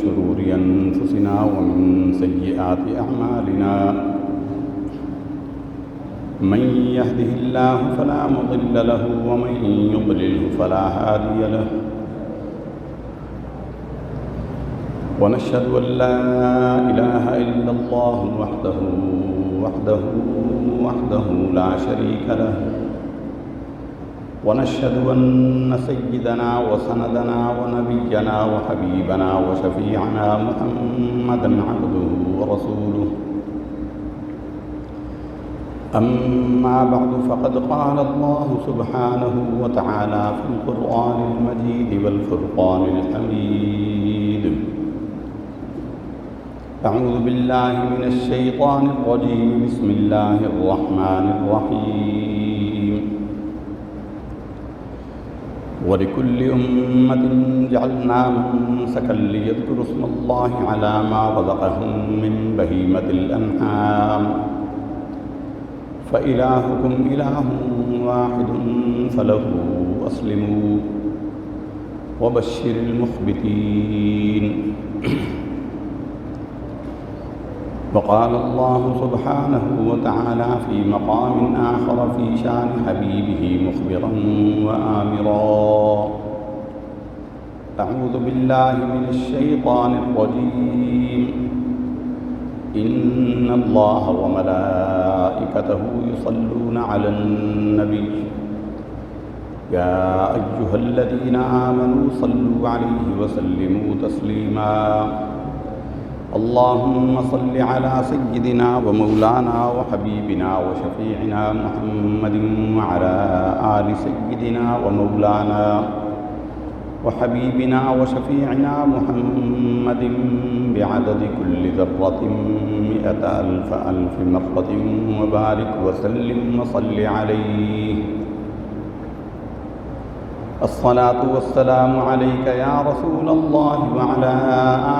شرور أنفسنا ومن سيئات أعمالنا من يهده الله فلا مضل له ومن يضلله فلا هادي له ونشهد أن لا إله إلا الله وحده لا شريك له ونشهد أن سيدنا وسندنا ونبينا وحبيبنا وشفيعنا محمدا عبده ورسوله أما بعد فقد قال الله سبحانه وتعالى في القرآن المجيد والفرقان الحميد أعوذ بالله من الشيطان الرجيم بسم الله الرحمن الرحيم ولكل أمة جعلنا منسكا ليذكروا اسم الله على ما رزقهم من بهيمة الأنعام فإلهكم إله واحد فله أسلموا وبشر المخبتين وقال الله سبحانه وتعالى في مقام آخر في شان حبيبه مخبرا وآمرا أعوذ بالله من الشيطان الرجيم إن الله وملائكته يصلون على النبي يا أيها الذين آمنوا صلوا عليه وسلموا تسليما اللهم صل على سيدنا ومولانا وحبيبنا وشفيعنا محمد وعلى آل سيدنا ومولانا وحبيبنا وشفيعنا محمد بعدد كل ذرة 100,000 مرة وبارك وسلم وصل عليه الصلاة والسلام عليك يا رسول الله وعلى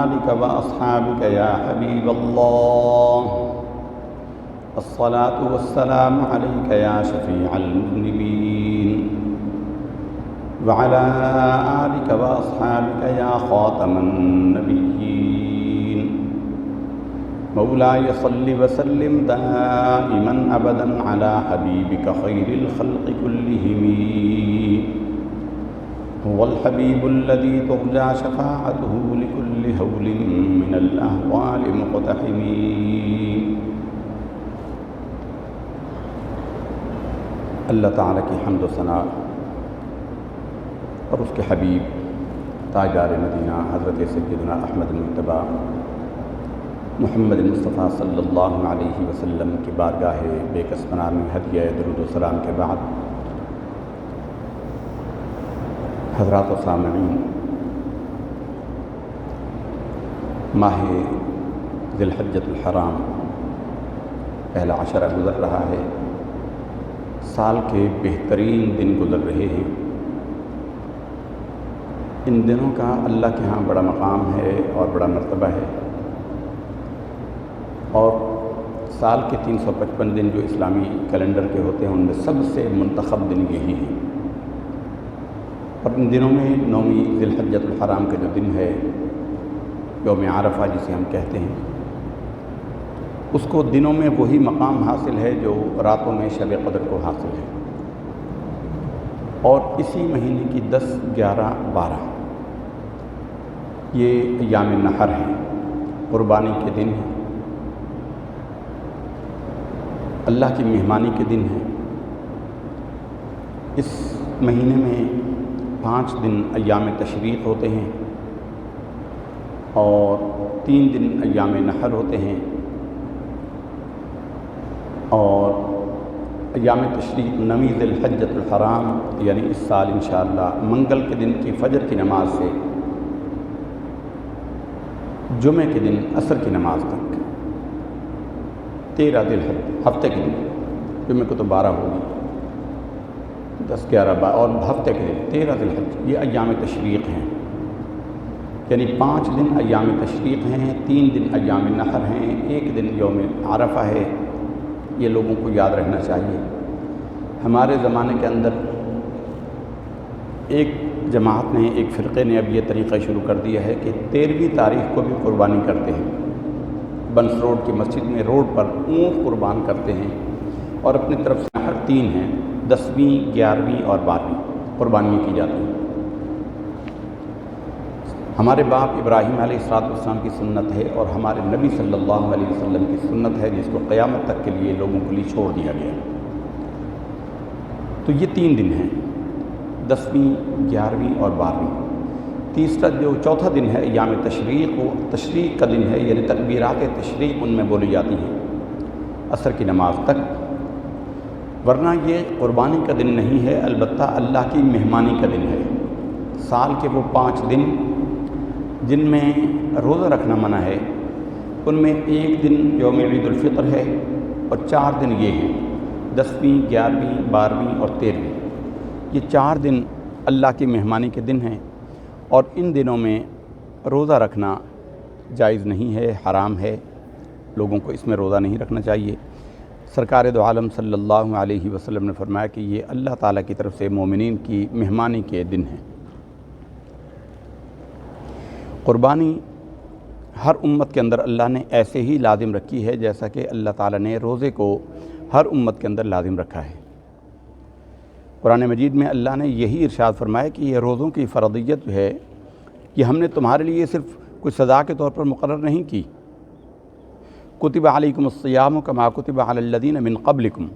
آلك وأصحابك يا حبيب الله الصلاة والسلام عليك يا شفيع المذنبين وعلى آلك وأصحابك يا خاتم النبيين مولاي صل وسلم دائما أبدا على حبيبك خير الخلق كلهم هو الحبيب الذي ترجى شفاعته لكل هول من الأهوال مقتحم اللہ تعالیٰ کی حمد و ثنا اور اس کے حبیب تاجدار مدینہ حضرت سیدنا احمد المجتبیٰ محمد مصطفیٰ صلی اللہ علیہ وسلم کی بارگاہ بے کس پناہ میں ہدیہ درود و سلام کے بعد حضرات و سامعین، ماہ ذی الحجۃ الحرام پہلا عشرہ گزر رہا ہے، سال کے بہترین دن گزر رہے ہیں۔ ان دنوں کا اللہ کے ہاں بڑا مقام ہے اور بڑا مرتبہ ہے، اور سال کے 355 دن جو اسلامی کیلنڈر کے ہوتے ہیں ان میں سب سے منتخب دن یہی ہے۔ اور ان دنوں میں 9ویں ذی الحجۃ الحرام کا جو دن ہے، یوم عرفہ جسے ہم کہتے ہیں، اس کو دنوں میں وہی مقام حاصل ہے جو راتوں میں شب قدر کو حاصل ہے۔ اور اسی مہینے کی 10، 11، 12 یہ ایام نحر ہیں، قربانی کے دن ہیں، اللہ کی مہمانی کے دن ہیں۔ اس مہینے میں 5 دن ایام تشریق ہوتے ہیں اور 3 دن ایام نحر ہوتے ہیں، اور ایام تشریق 9ویں ذی الحجۃ الحرام یعنی اس سال انشاءاللہ منگل کے دن کی فجر کی نماز سے جمعہ کے دن عصر کی نماز تک 13 ذی الحجہ ہفتے کے دن، جمعہ کو تو 12 ہوگی، 10، 11، 12 اور ہفتے کے دن 13 ذی الحجہ یہ ایام تشریق ہیں، یعنی 5 دن ایام تشریق ہیں، 3 دن ایام نحر ہیں، 1 دن یوم عرفہ ہے۔ یہ لوگوں کو یاد رکھنا چاہیے۔ ہمارے زمانے کے اندر ایک جماعت نے، ایک فرقے نے اب یہ طریقہ شروع کر دیا ہے کہ 13ویں تاریخ کو بھی قربانی کرتے ہیں۔ بنس روڈ کی مسجد میں روڈ پر اونٹ قربان کرتے ہیں اور اپنی طرف سے ہر 3 ہیں، 10ویں، 11ویں اور 12ویں قربانیاں کی جاتی ہیں۔ ہمارے باپ ابراہیم علیہ السلام کی سنت ہے اور ہمارے نبی صلی اللہ علیہ وسلم کی سنت ہے، جس کو قیامت تک کے لیے لوگوں کے لیے چھوڑ دیا گیا۔ تو یہ 3 دن ہیں، 10ویں، 11ویں اور 12ویں۔ تیسرا جو چوتھا دن ہے ایام تشریق، وہ تشریق کا دن ہے، یعنی تکبیرات تشریق ان میں بولی جاتی ہیں عصر کی نماز تک۔ ورنہ یہ قربانی کا دن نہیں ہے، البتہ اللہ کی مہمانی کا دن ہے۔ سال کے وہ 5 دن جن میں روزہ رکھنا منع ہے، ان میں ایک دن یوم عید الفطر ہے اور 4 دن یہ ہیں، 10ویں، 11ویں، 12ویں اور 13ویں۔ یہ 4 دن اللہ کی مہمانی کے دن ہیں اور ان دنوں میں روزہ رکھنا جائز نہیں ہے، حرام ہے، لوگوں کو اس میں روزہ نہیں رکھنا چاہیے۔ سرکار دو عالم صلی اللہ علیہ وسلم نے فرمایا کہ یہ اللہ تعالیٰ کی طرف سے مومنین کی مہمانی کے دن ہیں۔ قربانی ہر امت کے اندر اللہ نے ایسے ہی لازم رکھی ہے جیسا کہ اللہ تعالیٰ نے روزے کو ہر امت کے اندر لازم رکھا ہے۔ قرآن مجید میں اللہ نے یہی ارشاد فرمایا کہ یہ روزوں کی فرضیت جو ہے، یہ ہم نے تمہارے لیے صرف کوئی سزا کے طور پر مقرر نہیں کی۔ کتب علیکم الصیام کما کتب علی الذین من قبلکم،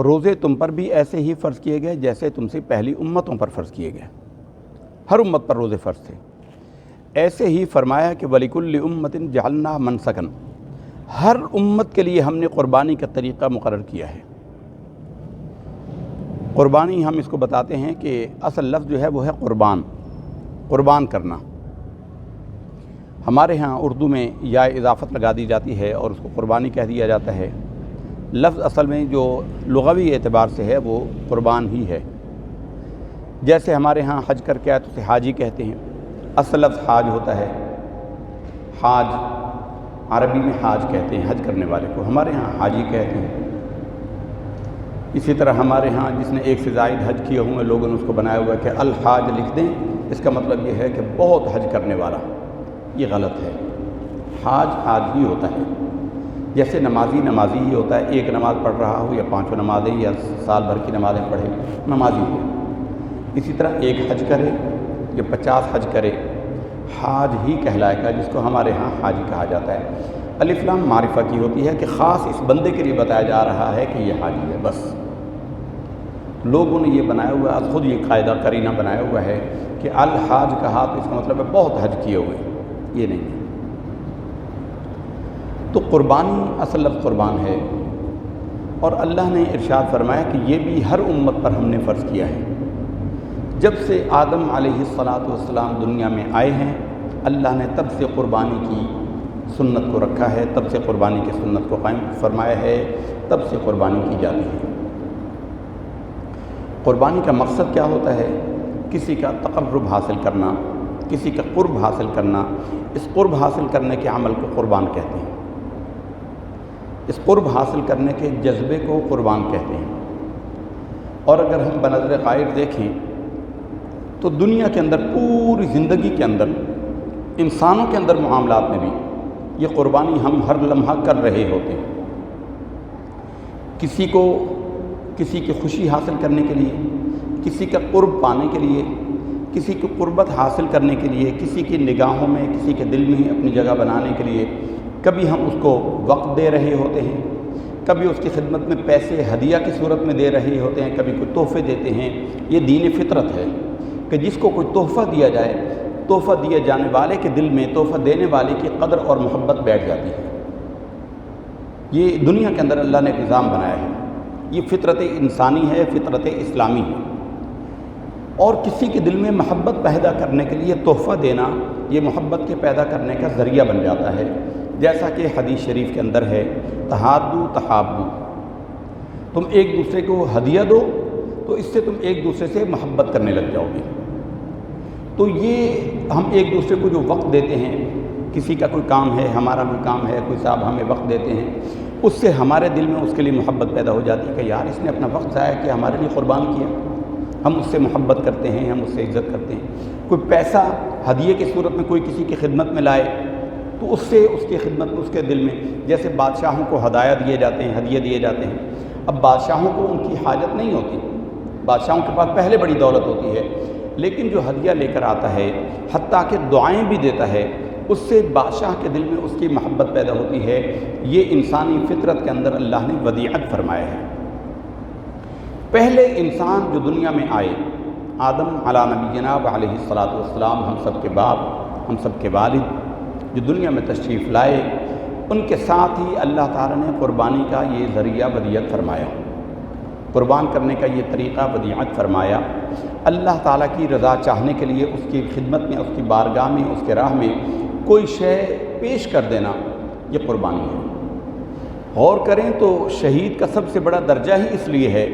روزے تم پر بھی ایسے ہی فرض کیے گئے جیسے تم سے پہلی امتوں پر فرض کیے گئے۔ ہر امت پر روزے فرض تھے۔ ایسے ہی فرمایا کہ وَلِكُلِّ أُمَّةٍ جَعَلْنَا مَنْسَكًا، ہر امت کے لیے ہم نے قربانی کا طریقہ مقرر کیا ہے۔ قربانی ہم اس کو بتاتے ہیں کہ اصل لفظ جو ہے وہ ہے قربان کرنا۔ ہمارے ہاں اردو میں یا اضافت لگا دی جاتی ہے اور اس کو قربانی کہہ دیا جاتا ہے۔ لفظ اصل میں جو لغوی اعتبار سے ہے وہ قربان ہی ہے۔ جیسے ہمارے ہاں حج کر کے آئے تو اسے حاجی کہتے ہیں، اصل لفظ حاج ہوتا ہے۔ حاج عربی میں حاج کہتے ہیں حج کرنے والے کو، ہمارے ہاں حاجی کہتے ہیں۔ اسی طرح ہمارے ہاں جس نے 1 سے زائد حج کیے ہوئے لوگوں نے اس کو بنایا ہوا ہے کہ الحاج لکھ دیں، اس کا مطلب یہ ہے کہ بہت حج کرنے والا۔ یہ غلط ہے، حاج ہی ہوتا ہے۔ جیسے نمازی ہی ہوتا ہے، 1 نماز پڑھ رہا ہو یا 5 نمازیں یا سال بھر کی نمازیں پڑھے، نمازی ہے۔ اسی طرح 1 حج کرے یا 50 حج کرے، حاج ہی کہلائے گا، جس کو ہمارے ہاں حاجی کہا جاتا ہے۔ الف لام معرفہ کی ہوتی ہے کہ خاص اس بندے کے لیے بتایا جا رہا ہے کہ یہ حاجی ہے، بس۔ لوگوں نے یہ بنایا ہوا ہے، خود یہ قاعدہ قرینہ بنایا ہوا ہے کہ الحاج کہا تو اس کا مطلب ہے بہت حج کیے ہوئے، یہ نہیں ہے۔ تو قربانی اصل لفظ قربان ہے، اور اللہ نے ارشاد فرمایا کہ یہ بھی ہر امت پر ہم نے فرض کیا ہے۔ جب سے آدم علیہ السلام دنیا میں آئے ہیں، اللہ نے تب سے قربانی کی سنت کو رکھا ہے، تب سے قربانی کی سنت کو قائم فرمایا ہے، تب سے قربانی کی جاتی ہے۔ قربانی کا مقصد کیا ہوتا ہے؟ کسی کا تقرب حاصل کرنا، کسی کا قرب حاصل کرنا۔ اس قرب حاصل کرنے کے عمل کو قربان کہتے ہیں، اس قرب حاصل کرنے کے جذبے کو قربان کہتے ہیں۔ اور اگر ہم بنظر غائب دیکھیں تو دنیا کے اندر، پوری زندگی کے اندر، انسانوں کے اندر معاملات میں بھی یہ قربانی ہم ہر لمحہ کر رہے ہوتے ہیں۔ کسی کی خوشی حاصل کرنے کے لیے، کسی کا قرب پانے کے لیے، کسی کی قربت حاصل کرنے کے لیے، کسی کی نگاہوں میں، کسی کے دل میں اپنی جگہ بنانے کے لیے، کبھی ہم اس کو وقت دے رہے ہوتے ہیں، کبھی اس کی خدمت میں پیسے ہدیہ کی صورت میں دے رہے ہوتے ہیں، کبھی کوئی تحفے دیتے ہیں۔ یہ دین فطرت ہے کہ جس کو کوئی تحفہ دیا جائے، تحفہ دیے جانے والے کے دل میں تحفہ دینے والے کی قدر اور محبت بیٹھ جاتی ہے۔ یہ دنیا کے اندر اللہ نے نظام بنایا ہے، یہ فطرت انسانی ہے، فطرت اسلامی ہے۔ اور کسی کے دل میں محبت پیدا کرنے کے لیے تحفہ دینا، یہ محبت کے پیدا کرنے کا ذریعہ بن جاتا ہے۔ جیسا کہ حدیث شریف کے اندر ہے، تحادو تحابو، تم ایک دوسرے کو ہدیہ دو تو اس سے تم ایک دوسرے سے محبت کرنے لگ جاؤ گے۔ تو یہ ہم ایک دوسرے کو جو وقت دیتے ہیں، کسی کا کوئی کام ہے، ہمارا کوئی کام ہے، کوئی صاحب ہمیں وقت دیتے ہیں، اس سے ہمارے دل میں اس کے لیے محبت پیدا ہو جاتی ہے کہ یار اس نے اپنا وقت ضائع کیا، ہمارے لیے قربان کیا، ہم اس سے محبت کرتے ہیں، ہم اس سے عزت کرتے ہیں۔ کوئی پیسہ ہدیے کی صورت میں کوئی کسی کی خدمت میں لائے تو اس سے اس کی خدمت میں اس کے دل میں، جیسے بادشاہوں کو ہدایہ دیے جاتے ہیں، ہدیے دیے جاتے ہیں، اب بادشاہوں کو ان کی حاجت نہیں ہوتی، بادشاہوں کے پاس پہلے بڑی دولت ہوتی ہے، لیکن جو ہدیہ لے کر آتا ہے حتیٰ کہ دعائیں بھی دیتا ہے، اس سے بادشاہ کے دل میں اس کی محبت پیدا ہوتی ہے۔ یہ انسانی فطرت کے اندر اللہ نے ودیعت فرمایا ہے۔ پہلے انسان جو دنیا میں آئے، آدم علیہ نبینا علیہ الصلاۃ والسلام، ہم سب کے باپ، ہم سب کے والد، جو دنیا میں تشریف لائے، ان کے ساتھ ہی اللہ تعالیٰ نے قربانی کا یہ ذریعہ ودیعت فرمایا، قربان کرنے کا یہ طریقہ ودیعت فرمایا۔ اللہ تعالیٰ کی رضا چاہنے کے لیے اس کی خدمت میں، اس کی بارگاہ میں، اس کے راہ میں کوئی شے پیش کر دینا، یہ قربانی ہے۔ غور کریں تو شہید کا سب سے بڑا درجہ ہی اس لیے ہے،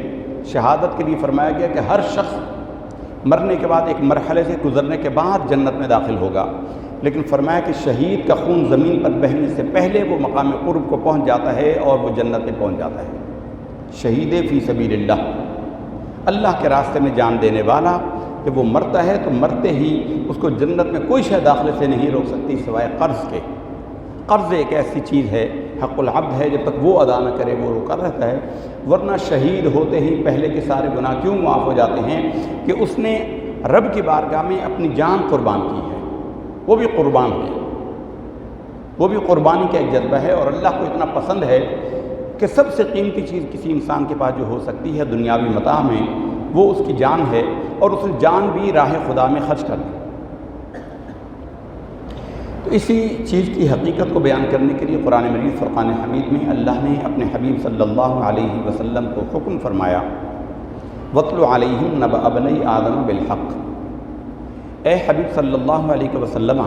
شہادت کے لیے فرمایا گیا کہ ہر شخص مرنے کے بعد ایک مرحلے سے گزرنے کے بعد جنت میں داخل ہوگا، لیکن فرمایا کہ شہید کا خون زمین پر بہنے سے پہلے وہ مقام قرب کو پہنچ جاتا ہے اور وہ جنت میں پہنچ جاتا ہے۔ شہید فی سبیل اللہ، اللہ کے راستے میں جان دینے والا، جب وہ مرتا ہے تو مرتے ہی اس کو جنت میں کوئی شے داخلے سے نہیں روک سکتی سوائے قرض کے۔ قرض ایک ایسی چیز ہے، حق العبد ہے، جب تک وہ ادا نہ کرے وہ روکا رہتا ہے، ورنہ شہید ہوتے ہی پہلے کے سارے گناہ کیوں معاف ہو جاتے ہیں کہ اس نے رب کی بارگاہ میں اپنی جان قربان کی ہے، وہ بھی قربان ہے، وہ بھی قربانی کا ایک جذبہ ہے، اور اللہ کو اتنا پسند ہے کہ سب سے قیمتی چیز کسی انسان کے پاس جو ہو سکتی ہے دنیاوی متاع میں، وہ اس کی جان ہے، اور اس نے جان بھی راہ خدا میں خرچ کر دی۔ تو اسی چیز کی حقیقت کو بیان کرنے کے لیے قرآن مجید فرقان حمید میں اللہ نے اپنے حبیب صلی اللہ علیہ وسلم کو حکم فرمایا، وَاتْلُ عَلَيْهِمْ نَبَأَ ابْنَيْ آدَمَ بِالْحَقِّ، اے حبیب صلی اللہ علیہ وسلم،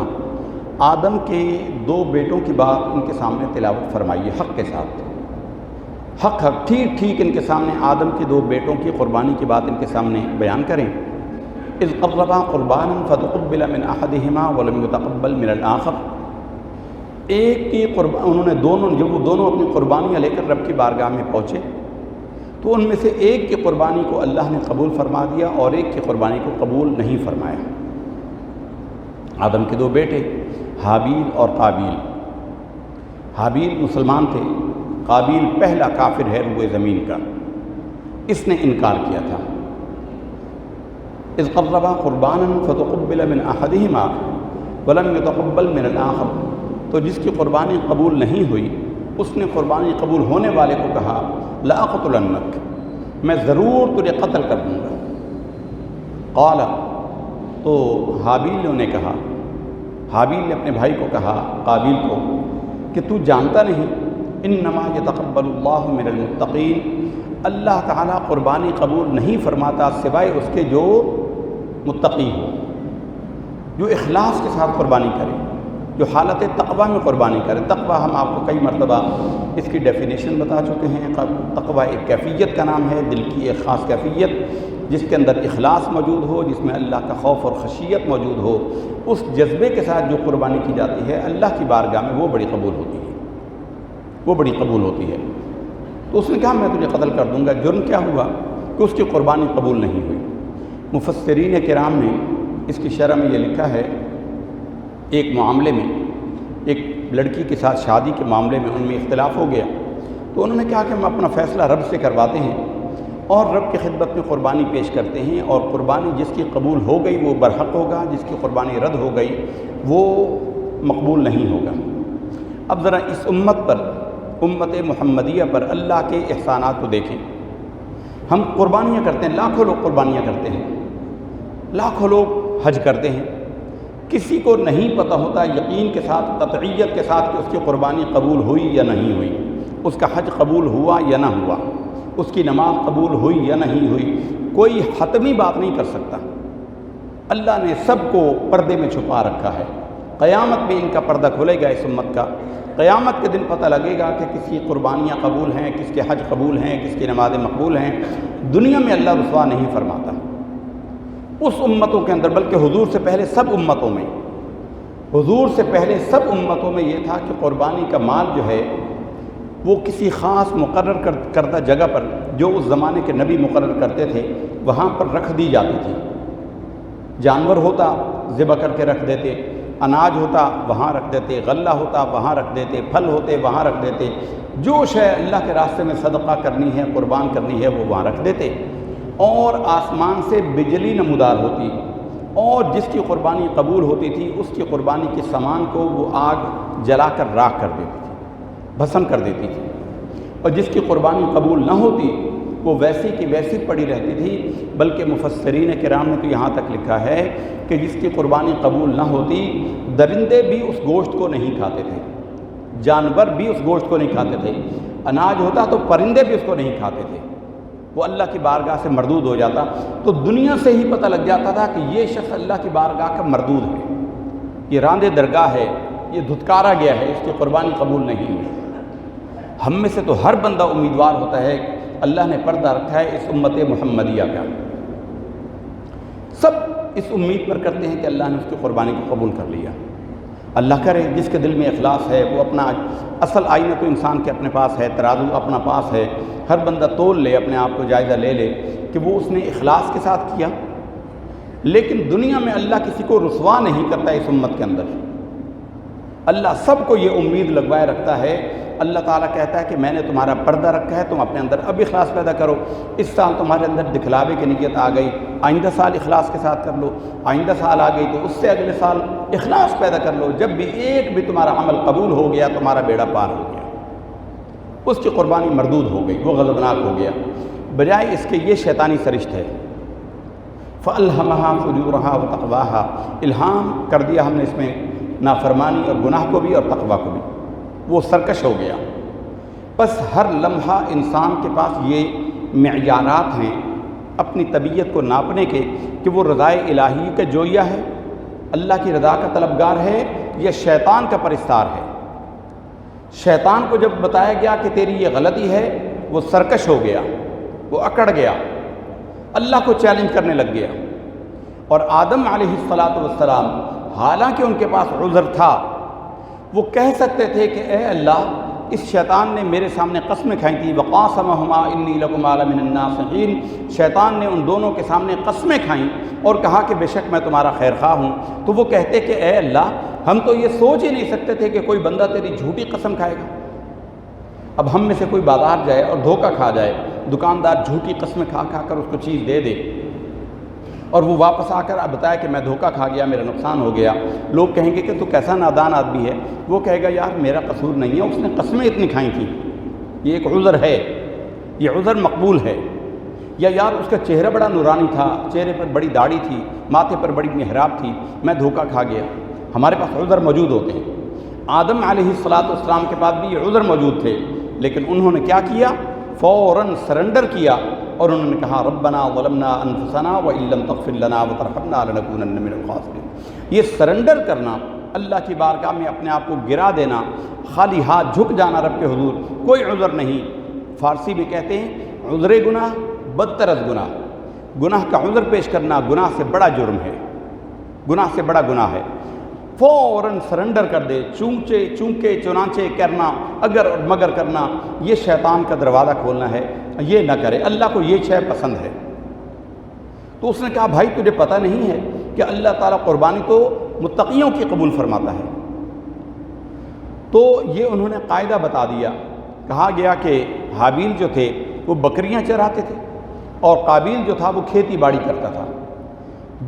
آدم کے دو بیٹوں کی بات ان کے سامنے تلاوت فرمائیے حق کے ساتھ، حق ٹھیک ٹھیک ان کے سامنے آدم کے دو بیٹوں کی قربانی کی بات ان کے سامنے بیان کریں۔ اذ قربا قربانا فتقبل من احدهما ولم يتقبل من الاخر، ایک کی انہوں نے جب وہ دونوں اپنی قربانیاں لے کر رب کی بارگاہ میں پہنچے تو ان میں سے ایک کی قربانی کو اللہ نے قبول فرما دیا اور ایک کی قربانی کو قبول نہیں فرمایا۔ آدم کے دو بیٹے حابیل اور قابیل، حابیل مسلمان تھے، قابیل پہلا کافر ہے روئے زمین کا، اس نے انکار کیا تھا۔ اذ قربا قربانا فتقبل من احدهما ولم يتقبل من الاخر، تو جس کی قربانی قبول نہیں ہوئی اس نے قربانی قبول ہونے والے کو کہا لاقتلنک، میں ضرور تجھے قتل کر دوں گا۔ قال، تو حابیل نے کہا، حابیل نے اپنے بھائی کو کہا قابیل کو کہ تو جانتا نہیں انما یتقبل اللہ من المتقین، اللہ تعالیٰ قربانی قبول نہیں فرماتا سوائے اس کے جو متقی ہو، جو اخلاص کے ساتھ قربانی کرے، جو حالت تقویٰ میں قربانی کرے۔ تقویٰ ہم آپ کو کئی مرتبہ اس کی ڈیفینیشن بتا چکے ہیں۔ تقویٰ ایک کیفیت کا نام ہے، دل کی ایک خاص کیفیت جس کے اندر اخلاص موجود ہو، جس میں اللہ کا خوف اور خشیت موجود ہو، اس جذبے کے ساتھ جو قربانی کی جاتی ہے اللہ کی بارگاہ میں وہ بڑی قبول ہوتی ہے، وہ بڑی قبول ہوتی ہے۔ تو اس نے کہا میں تجھے قتل کر دوں گا۔ جرم کیا ہوا کہ اس کی قربانی قبول نہیں ہوئی۔ مفسرین کرام نے اس کی شرح میں یہ لکھا ہے، ایک معاملے میں، ایک لڑکی کے ساتھ شادی کے معاملے میں ان میں اختلاف ہو گیا، تو انہوں نے کہا کہ ہم اپنا فیصلہ رب سے کرواتے ہیں اور رب کی خدمت میں قربانی پیش کرتے ہیں، اور قربانی جس کی قبول ہو گئی وہ برحق ہوگا، جس کی قربانی رد ہو گئی وہ مقبول نہیں ہوگا۔ اب ذرا اس امت پر، امت محمدیہ پر اللہ کے احسانات کو دیکھیں۔ ہم قربانیاں کرتے ہیں، لاکھوں لوگ قربانیاں کرتے ہیں، لاکھوں لوگ حج کرتے ہیں، کسی کو نہیں پتہ ہوتا یقین کے ساتھ، قطعیت کے ساتھ کہ اس کی قربانی قبول ہوئی یا نہیں ہوئی، اس کا حج قبول ہوا یا نہ ہوا، اس کی نماز قبول ہوئی یا نہیں ہوئی، کوئی حتمی بات نہیں کر سکتا۔ اللہ نے سب کو پردے میں چھپا رکھا ہے۔ قیامت میں ان کا پردہ کھلے گا اس امت کا، قیامت کے دن پتہ لگے گا کہ کس کی قربانیاں قبول ہیں، کس کے حج قبول ہیں، کس کی نمازیں مقبول ہیں۔ دنیا میں اللہ رسوا نہیں فرماتا اس امتوں کے اندر، بلکہ حضور سے پہلے سب امتوں میں، حضور سے پہلے سب امتوں میں یہ تھا کہ قربانی کا مال جو ہے وہ کسی خاص مقرر کردہ جگہ پر، جو اس زمانے کے نبی مقرر کرتے تھے، وہاں پر رکھ دی جاتی تھی۔ جانور ہوتا ذبح کر کے رکھ دیتے، اناج ہوتا وہاں رکھ دیتے، غلہ ہوتا وہاں رکھ دیتے، پھل ہوتے وہاں رکھ دیتے، جو شے اللہ کے راستے میں صدقہ کرنی ہے، قربان کرنی ہے، وہ وہاں رکھ دیتے۔ اور آسمان سے بجلی نمودار ہوتی، اور جس کی قربانی قبول ہوتی تھی اس کی قربانی کے سامان کو وہ آگ جلا کر راکھ کر دیتی تھی، بھسم کر دیتی تھی، اور جس کی قربانی قبول نہ ہوتی وہ ویسی کی ویسی پڑی رہتی تھی۔ بلکہ مفسرین کرام نے تو یہاں تک لکھا ہے کہ جس کی قربانی قبول نہ ہوتی، درندے بھی اس گوشت کو نہیں کھاتے تھے، جانور بھی اس گوشت کو نہیں کھاتے تھے، اناج ہوتا تو پرندے بھی اس کو نہیں کھاتے تھے، وہ اللہ کی بارگاہ سے مردود ہو جاتا۔ تو دنیا سے ہی پتہ لگ جاتا تھا کہ یہ شخص اللہ کی بارگاہ کا مردود ہے، یہ راندے درگاہ ہے، یہ دھتکارا گیا ہے، اس کی قربانی قبول نہیں ہوئی۔ ہم میں سے تو ہر بندہ امیدوار ہوتا ہے، اللہ نے پردہ رکھا ہے اس امت محمدیہ کا، سب اس امید پر کرتے ہیں کہ اللہ نے اس کی قربانی کو قبول کر لیا۔ اللہ کرے جس کے دل میں اخلاص ہے، وہ اپنا اصل آئینہ تو انسان کے اپنے پاس ہے، ترازو اپنا پاس ہے، ہر بندہ تول لے، اپنے آپ کو جائزہ لے لے کہ وہ اس نے اخلاص کے ساتھ کیا۔ لیکن دنیا میں اللہ کسی کو رسوا نہیں کرتا اس امت کے اندر، اللہ سب کو یہ امید لگوائے رکھتا ہے۔ اللہ تعالیٰ کہتا ہے کہ میں نے تمہارا پردہ رکھا ہے، تم اپنے اندر اب اخلاص پیدا کرو۔ اس سال تمہارے اندر دکھلاوے کی نیت آ گئی، آئندہ سال اخلاص کے ساتھ کر لو، آئندہ سال آ گئی تو اس سے اگلے سال اخلاص پیدا کر لو۔ جب بھی ایک بھی تمہارا عمل قبول ہو گیا، تمہارا بیڑا پار ہو گیا، اس کی قربانی مردود ہو گئی، وہ غضبناک ہو گیا۔ بجائے اس کے یہ شیطانی سرشت ہے، فَأَلْهَمَهَا فُجُورَهَا وَتَقْوَاهَا، الہام کر دیا ہم نے اس میں نافرمانی اور گناہ کو بھی اور تقویٰ کو بھی، وہ سرکش ہو گیا۔ بس ہر لمحہ انسان کے پاس یہ معیارات ہیں اپنی طبیعت کو ناپنے کے کہ وہ رضائے الہی کا جویہ ہے، اللہ کی رضا کا طلبگار ہے یا شیطان کا پرستار ہے۔ شیطان کو جب بتایا گیا کہ تیری یہ غلطی ہے، وہ سرکش ہو گیا، وہ اکڑ گیا، اللہ کو چیلنج کرنے لگ گیا۔ اور آدم علیہ السلام حالانکہ ان کے پاس عذر تھا، وہ کہہ سکتے تھے کہ اے اللہ، اس شیطان نے میرے سامنے قسمیں کھائی تھیں، وَقَاسَمَهُمَا إِنِّي لَكُمَا لَمِنَ النَّاصِحِينَ، شیطان نے ان دونوں کے سامنے قسمیں کھائیں اور کہا کہ بے شک میں تمہارا خیر خواہ ہوں۔ تو وہ کہتے کہ اے اللہ، ہم تو یہ سوچ ہی نہیں سکتے تھے کہ کوئی بندہ تیری جھوٹی قسم کھائے گا۔ اب ہم میں سے کوئی بازار جائے اور دھوکہ کھا جائے، دکاندار جھوٹی قسمیں کھا کھا کر اس کو چیز دے دے اور وہ واپس آ کر اب بتایا کہ میں دھوکہ کھا گیا، میرا نقصان ہو گیا، لوگ کہیں گے کہ تو کیسا نادان آدمی ہے۔ وہ کہے گا یار میرا قصور نہیں ہے، اس نے قسمیں اتنی کھائی تھیں، یہ ایک عذر ہے، یہ عذر مقبول ہے۔ یا یار اس کا چہرہ بڑا نورانی تھا، چہرے پر بڑی داڑھی تھی، ماتھے پر بڑی محراب تھی، میں دھوکہ کھا گیا۔ ہمارے پاس عذر موجود ہوتے ہیں۔ آدم علیہ السلام کے پاس بھی یہ عذر موجود تھے، لیکن انہوں نے کیا کیا؟ فوراً سرنڈر کیا اور انہوں نے کہا ربنا ظلمنا انفسنا وان لم تغفر لنا وترحمنا لنکونن من الخاسرین۔ یہ سرنڈر کرنا، اللہ کی بارگاہ میں اپنے آپ کو گرا دینا، خالی ہاتھ جھک جانا رب کے حضور، کوئی عذر نہیں۔ فارسی میں کہتے ہیں عذر گناہ بدتر از گناہ، گناہ کا عذر پیش کرنا گناہ سے بڑا جرم ہے، گناہ سے بڑا گناہ ہے۔ فوراً سرنڈر کر دے، چونکے چنانچے کرنا، اگر اور مگر کرنا، یہ شیطان کا دروازہ کھولنا ہے، یہ نہ کرے۔ اللہ کو یہ شے پسند ہے۔ تو اس نے کہا بھائی تجھے پتہ نہیں ہے کہ اللہ تعالیٰ قربانی تو متقیوں کی قبول فرماتا ہے۔ تو یہ انہوں نے قاعدہ بتا دیا، کہا گیا کہ حابیل جو تھے وہ بکریاں چراتے تھے اور قابیل جو تھا وہ کھیتی باڑی کرتا تھا۔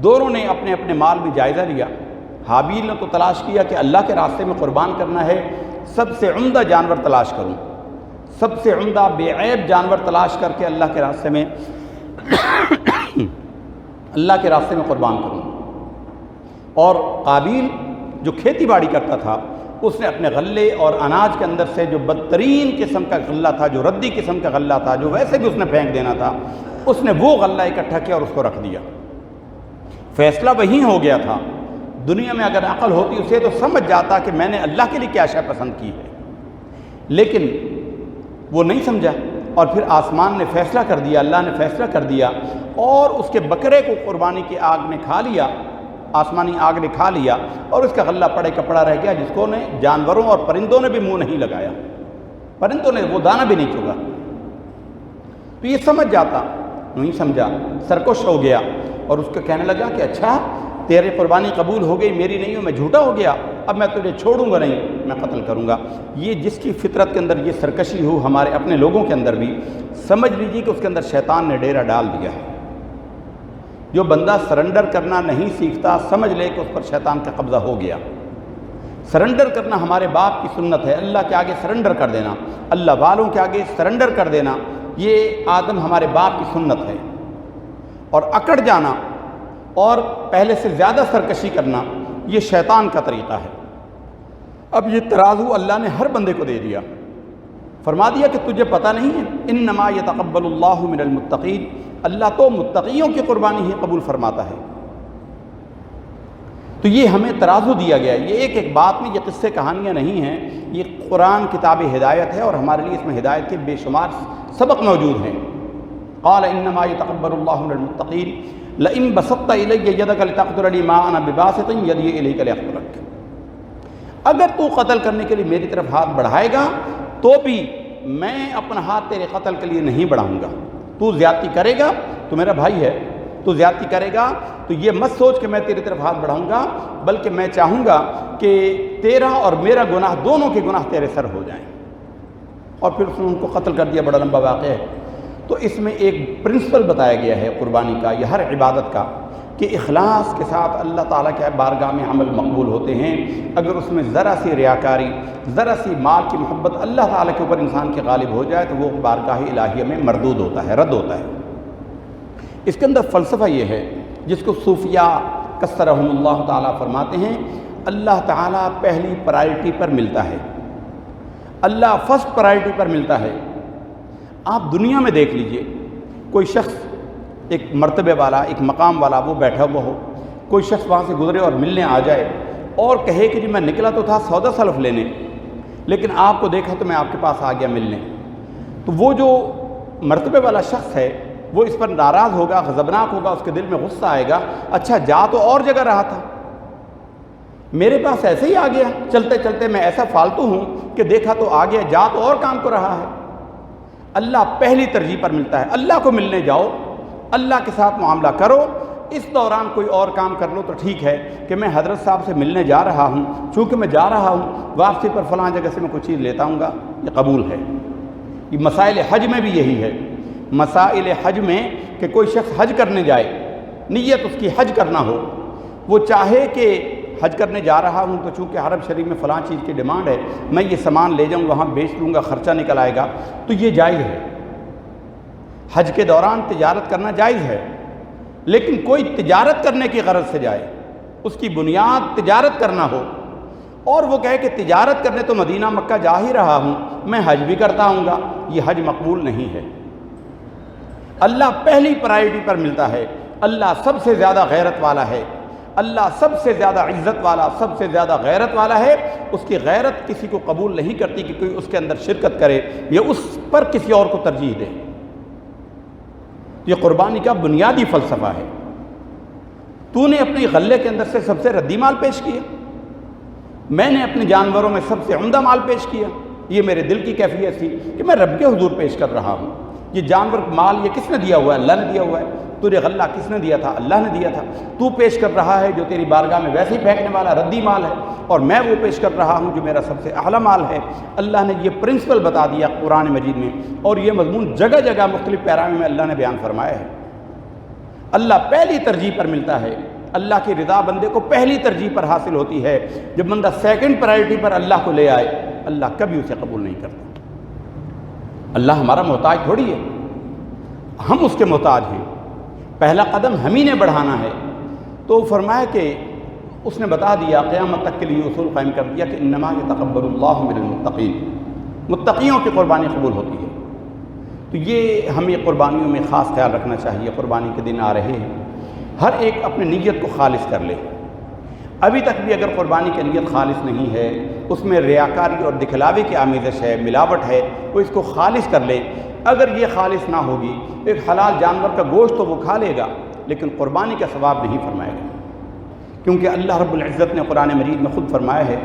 دونوں نے اپنے اپنے مال میں جائزہ لیا۔ حابیل نے تو تلاش کیا کہ اللہ کے راستے میں قربان کرنا ہے، سب سے عمدہ جانور تلاش کروں، سب سے عمدہ بے عیب جانور تلاش کر کے اللہ کے راستے میں اللہ کے راستے میں قربان کروں۔ اور قابیل جو کھیتی باڑی کرتا تھا، اس نے اپنے غلے اور اناج کے اندر سے جو بدترین قسم کا غلہ تھا، جو ردی قسم کا غلہ تھا، جو ویسے بھی اس نے پھینک دینا تھا، اس نے وہ غلہ اکٹھا کیا اور اس کو رکھ دیا۔ فیصلہ وہیں ہو گیا تھا۔ دنیا میں اگر عقل ہوتی اسے تو سمجھ جاتا کہ میں نے اللہ کے لیے کیا شے پسند کی ہے، لیکن وہ نہیں سمجھا۔ اور پھر آسمان نے فیصلہ کر دیا، اللہ نے فیصلہ کر دیا اور اس کے بکرے کو قربانی کی آگ نے کھا لیا، آسمانی آگ نے کھا لیا، اور اس کا غلہ پڑے کپڑا رہ گیا، جس کو نے جانوروں اور پرندوں نے بھی منہ نہیں لگایا، پرندوں نے وہ دانہ بھی نہیں چگا۔ تو یہ سمجھ جاتا نہیں سمجھا، سرکش ہو گیا اور اس کو کہنے لگا کہ اچھا تیرے قربانی قبول ہو گئی، میری نہیں ہو، میں جھوٹا ہو گیا، اب میں تجھے چھوڑوں گا نہیں، میں قتل کروں گا۔ یہ جس کی فطرت کے اندر یہ سرکشی ہو، ہمارے اپنے لوگوں کے اندر بھی، سمجھ لیجیے کہ اس کے اندر شیطان نے ڈیرا ڈال دیا ہے۔ جو بندہ سرنڈر کرنا نہیں سیکھتا، سمجھ لے کہ اس پر شیطان کا قبضہ ہو گیا۔ سرنڈر کرنا ہمارے باپ کی سنت ہے، اللہ کے آگے سرنڈر کر دینا، اللہ والوں کے آگے سرنڈر کر دینا، یہ آدم ہمارے باپ کی سنت ہے۔ اور اکڑ جانا اور پہلے سے زیادہ سرکشی کرنا یہ شیطان کا طریقہ ہے۔ اب یہ ترازو اللہ نے ہر بندے کو دے دیا، فرما دیا کہ تجھے پتہ نہیں ہے، انما یتقبل اللہ من المتقین، اللہ تو متقیوں کی قربانی ہی قبول فرماتا ہے۔ تو یہ ہمیں ترازو دیا گیا ہے، یہ ایک ایک بات میں، یہ قصے کہانیاں نہیں ہیں، یہ قرآن کتاب ہدایت ہے، اور ہمارے لیے اس میں ہدایت کے بے شمار سبق موجود ہیں۔ قال انما يتقبل الله من المتقین لئن بسطت الی یدک لتقتلنی ما انا بباسط یدی الیک لیقتلک، اگر تو قتل کرنے کے لیے میری طرف ہاتھ بڑھائے گا تو بھی میں اپنا ہاتھ تیرے قتل کے لیے نہیں بڑھاؤں گا۔ تو زیادتی کرے گا تو میرا بھائی ہے، تو زیادتی کرے گا تو یہ مت سوچ کہ میں تیری طرف ہاتھ بڑھاؤں گا، بلکہ میں چاہوں گا کہ تیرا اور میرا گناہ، دونوں کے گناہ تیرے سر ہو جائیں۔ اور پھر اس نے ان کو قتل کر دیا، بڑا لمبا واقعہ ہے۔ تو اس میں ایک پرنسپل بتایا گیا ہے قربانی کا، یا ہر عبادت کا، کہ اخلاص کے ساتھ اللہ تعالیٰ کے بارگاہ میں عمل مقبول ہوتے ہیں۔ اگر اس میں ذرا سی ریاکاری، ذرا سی مال کی محبت اللہ تعالیٰ کے اوپر انسان کے غالب ہو جائے تو وہ بارگاہ الہیہ میں مردود ہوتا ہے، رد ہوتا ہے۔ اس کے اندر فلسفہ یہ ہے، جس کو صوفیاء کثرہم اللہ تعالیٰ فرماتے ہیں، اللہ تعالیٰ پہلی پرائرٹی پر ملتا ہے، اللہ فرسٹ پرائرٹی پر ملتا ہے۔ آپ دنیا میں دیکھ لیجئے، کوئی شخص ایک مرتبے والا، ایک مقام والا، وہ بیٹھا ہوا ہو، کوئی شخص وہاں سے گزرے اور ملنے آ جائے اور کہے کہ جی میں نکلا تو تھا سودا سلف لینے، لیکن آپ کو دیکھا تو میں آپ کے پاس آ گیا ملنے، تو وہ جو مرتبے والا شخص ہے وہ اس پر ناراض ہوگا، غضبناک ہوگا، اس کے دل میں غصہ آئے گا، اچھا جا تو اور جگہ رہا تھا، میرے پاس ایسے ہی آ گیا، چلتے چلتے میں ایسا فالتو ہوں کہ دیکھا تو آ گیا، جا تو اور کام کو رہا ہے۔ اللہ پہلی ترجیح پر ملتا ہے، اللہ کو ملنے جاؤ، اللہ کے ساتھ معاملہ کرو، اس دوران کوئی اور کام کر لو تو ٹھیک ہے کہ میں حضرت صاحب سے ملنے جا رہا ہوں، چونکہ میں جا رہا ہوں، واپسی پر فلاں جگہ سے میں کوئی چیز لیتا ہوں گا، یہ قبول ہے۔ یہ مسائل حج میں بھی یہی ہے، مسائل حج میں کہ کوئی شخص حج کرنے جائے، نیت اس کی حج کرنا ہو، وہ چاہے کہ حج کرنے جا رہا ہوں تو چونکہ عرب شریف میں فلاں چیز کی ڈیمانڈ ہے، میں یہ سامان لے جاؤں، وہاں بیچ لوں گا، خرچہ نکل آئے گا، تو یہ جائز ہے۔ حج کے دوران تجارت کرنا جائز ہے، لیکن کوئی تجارت کرنے کی غرض سے جائے، اس کی بنیاد تجارت کرنا ہو، اور وہ کہے کہ تجارت کرنے تو مدینہ مکہ جا ہی رہا ہوں، میں حج بھی کرتا ہوں گا، یہ حج مقبول نہیں ہے۔ اللہ پہلی پرائرٹی پر ملتا ہے، اللہ سب سے زیادہ غیرت والا ہے، اللہ سب سے زیادہ عزت والا، سب سے زیادہ غیرت والا ہے، اس کی غیرت کسی کو قبول نہیں کرتی کہ کوئی اس کے اندر شرکت کرے یا اس پر کسی اور کو ترجیح دے۔ یہ قربانی کا بنیادی فلسفہ ہے۔ تو نے اپنے غلے کے اندر سے سب سے ردی مال پیش کیا، میں نے اپنے جانوروں میں سب سے عمدہ مال پیش کیا، یہ میرے دل کی کیفیت تھی کہ میں رب کے حضور پیش کر رہا ہوں۔ یہ جانور مال یہ کس نے دیا ہوا ہے؟ اللہ نے دیا ہوا ہے۔ تجھے غلہ کس نے دیا تھا؟ اللہ نے دیا تھا۔ تو پیش کر رہا ہے جو تیری بارگاہ میں ویسے ہی پھینکنے والا ردی مال ہے، اور میں وہ پیش کر رہا ہوں جو میرا سب سے اعلیٰ مال ہے۔ اللہ نے یہ پرنسپل بتا دیا قرآن مجید میں، اور یہ مضمون جگہ جگہ مختلف پیراوی میں اللہ نے بیان فرمایا ہے۔ اللہ پہلی ترجیح پر ملتا ہے، اللہ کی رضا بندے کو پہلی ترجیح پر حاصل ہوتی ہے۔ جب بندہ سیکنڈ پرائرٹی پر اللہ کو لے آئے، اللہ کبھی اسے قبول نہیں کرتا۔ اللہ ہمارا محتاج تھوڑی ہے، ہم اس کے محتاج ہیں، پہلا قدم ہم ہی نے بڑھانا ہے۔ تو فرمایا کہ اس نے بتا دیا، قیامت تک کے لیے اصول قائم کر دیا کہ انما یتقبل اللہ من المتقین، متقیوں کی قربانی قبول ہوتی ہے۔ تو یہ ہمیں قربانیوں میں خاص خیال رکھنا چاہیے۔ قربانی کے دن آ رہے ہیں، ہر ایک اپنی نیت کو خالص کر لے۔ ابھی تک بھی اگر قربانی کی نیت خالص نہیں ہے، اس میں ریاکاری اور دکھلاوے کی آمیزش ہے، ملاوٹ ہے، وہ اس کو خالص کر لے۔ اگر یہ خالص نہ ہوگی، ایک حلال جانور کا گوشت تو وہ کھا لے گا، لیکن قربانی کا ثواب نہیں فرمائے گا، کیونکہ اللہ رب العزت نے قرآن مجید میں خود فرمایا ہے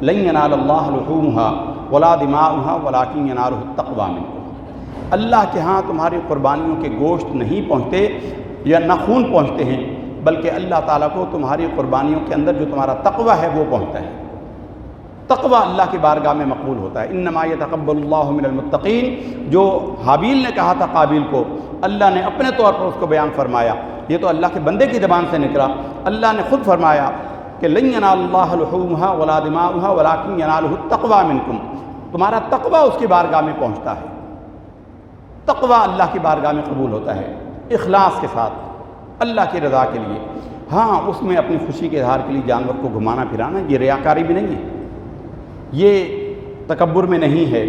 لن ینال اللہ لحومها ولا دماؤها ولکن ینالہ التقوی منکم۔ اللہ کے ہاں تمہاری قربانیوں کے گوشت نہیں پہنچتے یا نہ خون پہنچتے ہیں، بلکہ اللہ تعالیٰ کو تمہاری قربانیوں کے اندر جو تمہارا تقوی ہے وہ پہنچتا ہے۔ تقوی اللہ کی بارگاہ میں مقبول ہوتا ہے۔ انما یتقبل اللہ من المتقین، جو حابیل نے کہا تھا قابیل کو، اللہ نے اپنے طور پر اس کو بیان فرمایا، یہ تو اللہ کے بندے کی زبان سے نکلا۔ اللہ نے خود فرمایا کہ لن ینال اللہ لحومها ولا دماؤها ولکن ینالہ التقوی منکم، تمہارا تقوی اس کی بارگاہ میں پہنچتا ہے۔ تقوی اللہ کی بارگاہ میں قبول ہوتا ہے اخلاص کے ساتھ، اللہ کی رضا کے لیے۔ ہاں، اس میں اپنی خوشی کے اظہار کے لیے جانور کو گھمانا پھرانا یہ ریاکاری بھی نہیں ہے، یہ تکبر میں نہیں ہے۔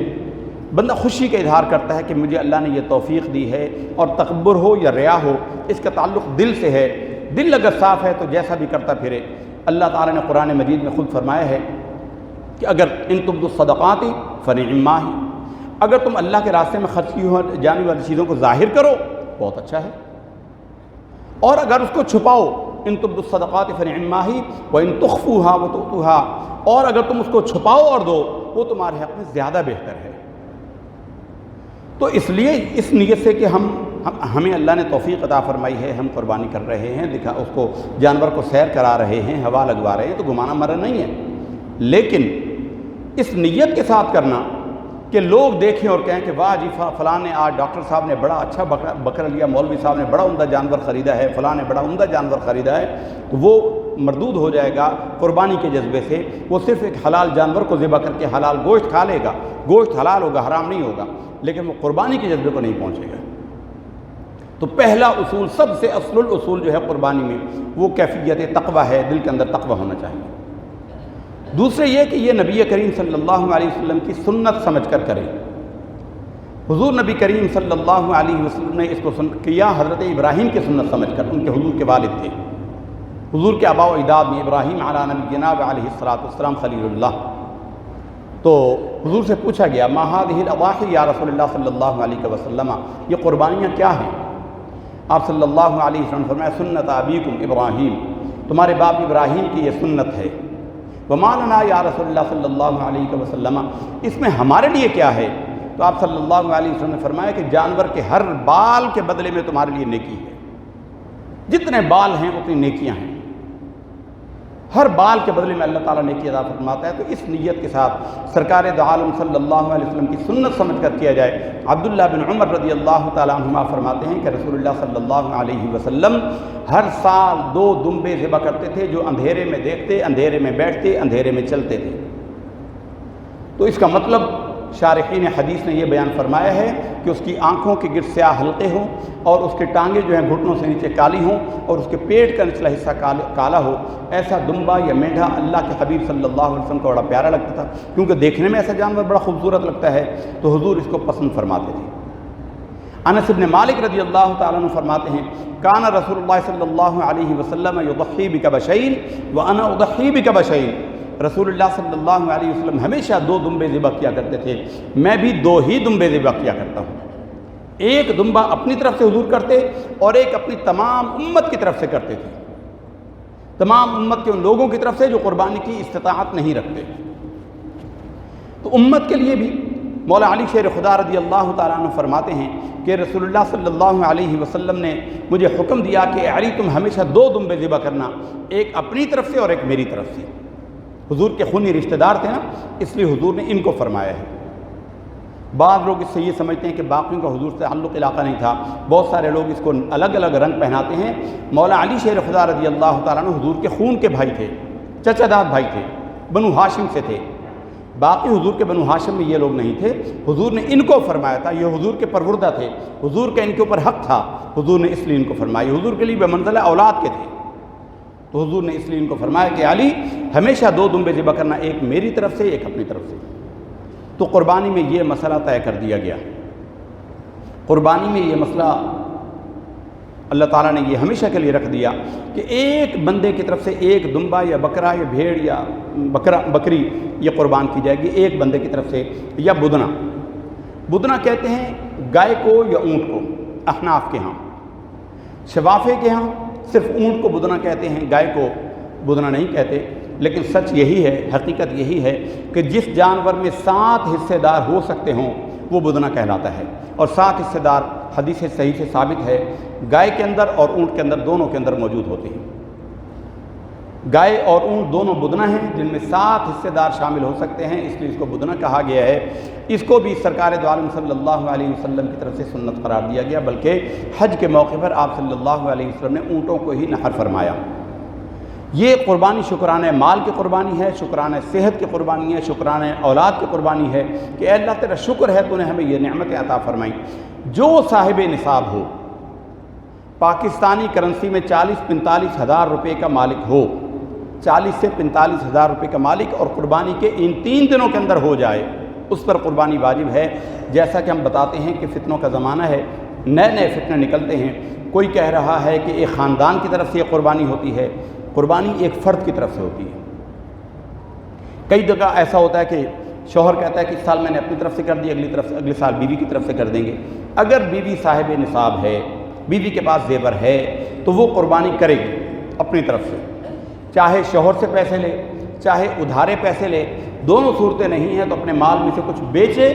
بندہ خوشی کا اظہار کرتا ہے کہ مجھے اللہ نے یہ توفیق دی ہے، اور تکبر ہو یا ریا ہو اس کا تعلق دل سے ہے۔ دل اگر صاف ہے تو جیسا بھی کرتا پھرے۔ اللہ تعالیٰ نے قرآن مجید میں خود فرمایا ہے کہ اگر ان تبدوا الصدقات فنعما ہی، اگر تم اللہ کے راستے میں خرچ کی جانے والی چیزوں کو ظاہر کرو بہت اچھا ہے، اور اگر اس کو چھپاؤ ان تبدوا الصدقات فنعما ہی وان تخفوها وتؤتوها، اور اگر تم اس کو چھپاؤ اور دو وہ تمہارے حق میں زیادہ بہتر ہے۔ تو اس لیے اس نیت سے کہ ہمیں اللہ نے توفیق عطا فرمائی ہے، ہم قربانی کر رہے ہیں، اس کو جانور کو سیر کرا رہے ہیں، ہوا لگوا رہے ہیں، تو گھمانا مرا نہیں ہے، لیکن اس نیت کے ساتھ کرنا کہ لوگ دیکھیں اور کہیں کہ واہ جی فلاں نے آج ڈاکٹر صاحب نے بڑا اچھا بکرا لیا، مولوی صاحب نے بڑا عمدہ جانور خریدا ہے، فلاں نے بڑا عمدہ جانور خریدا ہے، تو وہ مردود ہو جائے گا قربانی کے جذبے سے۔ وہ صرف ایک حلال جانور کو ذبح کر کے حلال گوشت کھا لے گا، گوشت حلال ہوگا، حرام نہیں ہوگا، لیکن وہ قربانی کے جذبے کو نہیں پہنچے گا۔ تو پہلا اصول، سب سے اصل الاصول جو ہے قربانی میں، وہ کیفیت تقوی ہے، دل کے اندر تقوی ہونا چاہیے۔ دوسرے یہ کہ یہ نبی کریم صلی اللہ علیہ وسلم کی سنت سمجھ کر کریں۔ حضور نبی کریم صلی اللہ علیہ وسلم نے اس کو کیا حضرت ابراہیم کی سنت سمجھ کر، ان کے حضور کے والد تھے، حضور کے آباء و اجداد میں ابراہیم علی نبینا علیہ الصلوۃ والسلام خلیل اللہ۔ تو حضور سے پوچھا گیا ما هذه الاضاحی یا رسول اللہ صلی اللہ علیہ وسلم، یہ قربانیاں کیا ہیں؟ آپ صلی اللہ علیہ وسلم نے فرمایا سنت ابیکم ابراہیم، تمہارے باپ ابراہیم کی یہ سنت ہے۔ وما لنا یا رسول اللہ صلی اللہ علیہ وسلم، اس میں ہمارے لیے کیا ہے؟ تو آپ صلی اللہ علیہ وسلم نے فرمایا کہ جانور کے ہر بال کے بدلے میں تمہارے لیے نیکی ہے، جتنے بال ہیں اتنی نیکیاں ہیں، ہر بال کے بدلے میں اللہ تعالیٰ نیکی عطا فرماتا ہے۔ تو اس نیت کے ساتھ سرکار دو عالم صلی اللہ علیہ وسلم کی سنت سمجھ کر کیا جائے۔ عبداللہ بن عمر رضی اللہ تعالیٰ عنہما فرماتے ہیں کہ رسول اللہ صلی اللہ علیہ وسلم ہر سال 2 دمبے ذبح کرتے تھے، جو اندھیرے میں دیکھتے، اندھیرے میں بیٹھتے، اندھیرے میں چلتے تھے۔ تو اس کا مطلب شارحین حدیث نے یہ بیان فرمایا ہے کہ اس کی آنکھوں کے گرد سیاہ حلقے ہوں، اور اس کے ٹانگیں جو ہیں گھٹنوں سے نیچے کالی ہوں، اور اس کے پیٹ کا نچلا حصہ کالا ہو۔ ایسا دمبا یا مینڈھا اللہ کے حبیب صلی اللہ علیہ وسلم کو بڑا پیارا لگتا تھا، کیونکہ دیکھنے میں ایسا جانور بڑا خوبصورت لگتا ہے، تو حضور اس کو پسند فرماتے تھے۔ انس بن مالک رضی اللہ تعالیٰ عنہ فرماتے ہیں کان رسول اللہ صلی اللہ علیہ وسلم یضحی بکبشین وانا اضحی بکبشین، رسول اللہ صلی اللہ علیہ وسلم ہمیشہ 2 دمبے ذبح کیا کرتے تھے، میں بھی 2 ہی دمبے ذبح کیا کرتا ہوں۔ ایک دمبا اپنی طرف سے حضور کرتے، اور ایک اپنی تمام امت کی طرف سے کرتے تھے، تمام امت کے ان لوگوں کی طرف سے جو قربانی کی استطاعت نہیں رکھتے۔ تو امت کے لیے بھی مولا علی شیر خدا رضی اللہ تعالیٰ عنہ فرماتے ہیں کہ رسول اللہ صلی اللہ علیہ وسلم نے مجھے حکم دیا کہ علی تم ہمیشہ 2 دمبے ذبح کرنا، ایک اپنی طرف سے اور ایک میری طرف سے۔ حضور کے خونی رشتہ دار تھے نا، اس لیے حضور نے ان کو فرمایا ہے۔ بعض لوگ اس سے یہ سمجھتے ہیں کہ باقیوں کا حضور سے تعلق علاقہ نہیں تھا، بہت سارے لوگ اس کو الگ الگ رنگ پہناتے ہیں۔ مولا علی شیر خدا رضی اللہ تعالیٰ عنہ حضور کے خون کے بھائی تھے، چچا داد بھائی تھے، بنو ہاشم سے تھے، باقی حضور کے بنو ہاشم میں یہ لوگ نہیں تھے۔ حضور نے ان کو فرمایا تھا، یہ حضور کے پروردہ تھے، حضور کا ان کے اوپر حق تھا، حضور نے اس لیے ان کو فرمایا، حضور کے لیے بمنزلہ اولاد کے تھے، تو حضور نے اس لیے ان کو فرمایا کہ علی ہمیشہ 2 دمبے ذبح کرنا، ایک میری طرف سے ایک اپنی طرف سے۔ تو قربانی میں یہ مسئلہ طے کر دیا گیا، قربانی میں یہ مسئلہ اللہ تعالیٰ نے یہ ہمیشہ کے لیے رکھ دیا کہ ایک بندے کی طرف سے ایک دمبا یا بکرا یا بھیڑ یا بکری یہ قربان کی جائے گی، ایک بندے کی طرف سے، یا بدنا۔ بدنا کہتے ہیں گائے کو یا اونٹ کو، احناف کے ہاں، شوافے کے ہاں صرف اونٹ کو بدنا کہتے ہیں، گائے کو بدنا نہیں کہتے۔ لیکن سچ یہی ہے، حقیقت یہی ہے کہ جس جانور میں 7 حصے دار ہو سکتے ہوں وہ بدنہ کہلاتا ہے۔ اور 7 حصے دار حدیث صحیح سے ثابت ہے، گائے کے اندر اور اونٹ کے اندر، دونوں کے اندر موجود ہوتے ہیں۔ گائے اور اونٹ دونوں بدنہ ہیں جن میں 7 حصے دار شامل ہو سکتے ہیں، اس لیے اس کو بدنہ کہا گیا ہے۔ اس کو بھی سرکار دو عالم صلی اللہ علیہ وسلم کی طرف سے سنت قرار دیا گیا، بلکہ حج کے موقع پر آپ صلی اللہ علیہ وسلم نے اونٹوں کو ہی نحر فرمایا۔ یہ قربانی شکرانہ مال کی قربانی ہے، شکرانہ صحت کی قربانی ہے، شکرانہ اولاد کی قربانی ہے کہ اے اللہ تیرا شکر ہے تو نے ہمیں یہ نعمتیں عطا فرمائیں۔ جو صاحب نصاب ہو، پاکستانی کرنسی میں 40-45 ہزار روپے کا مالک ہو، 40 سے 45 ہزار روپے کا مالک، اور قربانی کے ان 3 دنوں کے اندر ہو جائے، اس پر قربانی واجب ہے۔ جیسا کہ ہم بتاتے ہیں کہ فتنوں کا زمانہ ہے، نئے نئے فتنے نکلتے ہیں۔ کوئی کہہ رہا ہے کہ ایک خاندان کی طرف سے یہ قربانی ہوتی ہے، قربانی ایک فرد کی طرف سے ہوتی ہے۔ کئی جگہ ایسا ہوتا ہے کہ شوہر کہتا ہے کہ اس سال میں نے اپنی طرف سے کر دی، اگلے سال بیوی کی طرف سے کر دیں گے۔ اگر بیوی صاحب نصاب ہے، بیوی کے پاس زیور ہے، تو وہ قربانی کرے گی اپنی طرف سے، چاہے شوہر سے پیسے لے، چاہے ادھارے پیسے لے، دونوں صورتیں نہیں ہیں تو اپنے مال میں سے کچھ بیچے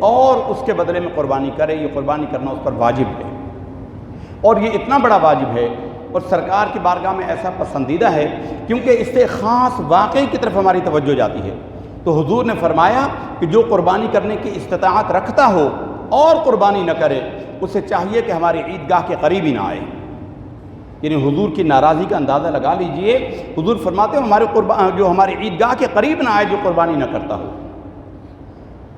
اور اس کے بدلے میں قربانی کرے۔ یہ قربانی کرنا اس پر واجب ہے، اور یہ اتنا بڑا واجب ہے اور سرکار کی بارگاہ میں ایسا پسندیدہ ہے کیونکہ اس سے خاص واقعے کی طرف ہماری توجہ جاتی ہے۔ تو حضور نے فرمایا کہ جو قربانی کرنے کی استطاعت رکھتا ہو اور قربانی نہ کرے، اسے چاہیے کہ ہماری عیدگاہ کے قریب ہی نہ آئے۔ یعنی حضور کی ناراضی کا اندازہ لگا لیجئے، حضور فرماتے ہیں جو ہماری عیدگاہ کے قریب نہ آئے جو قربانی نہ کرتا ہو۔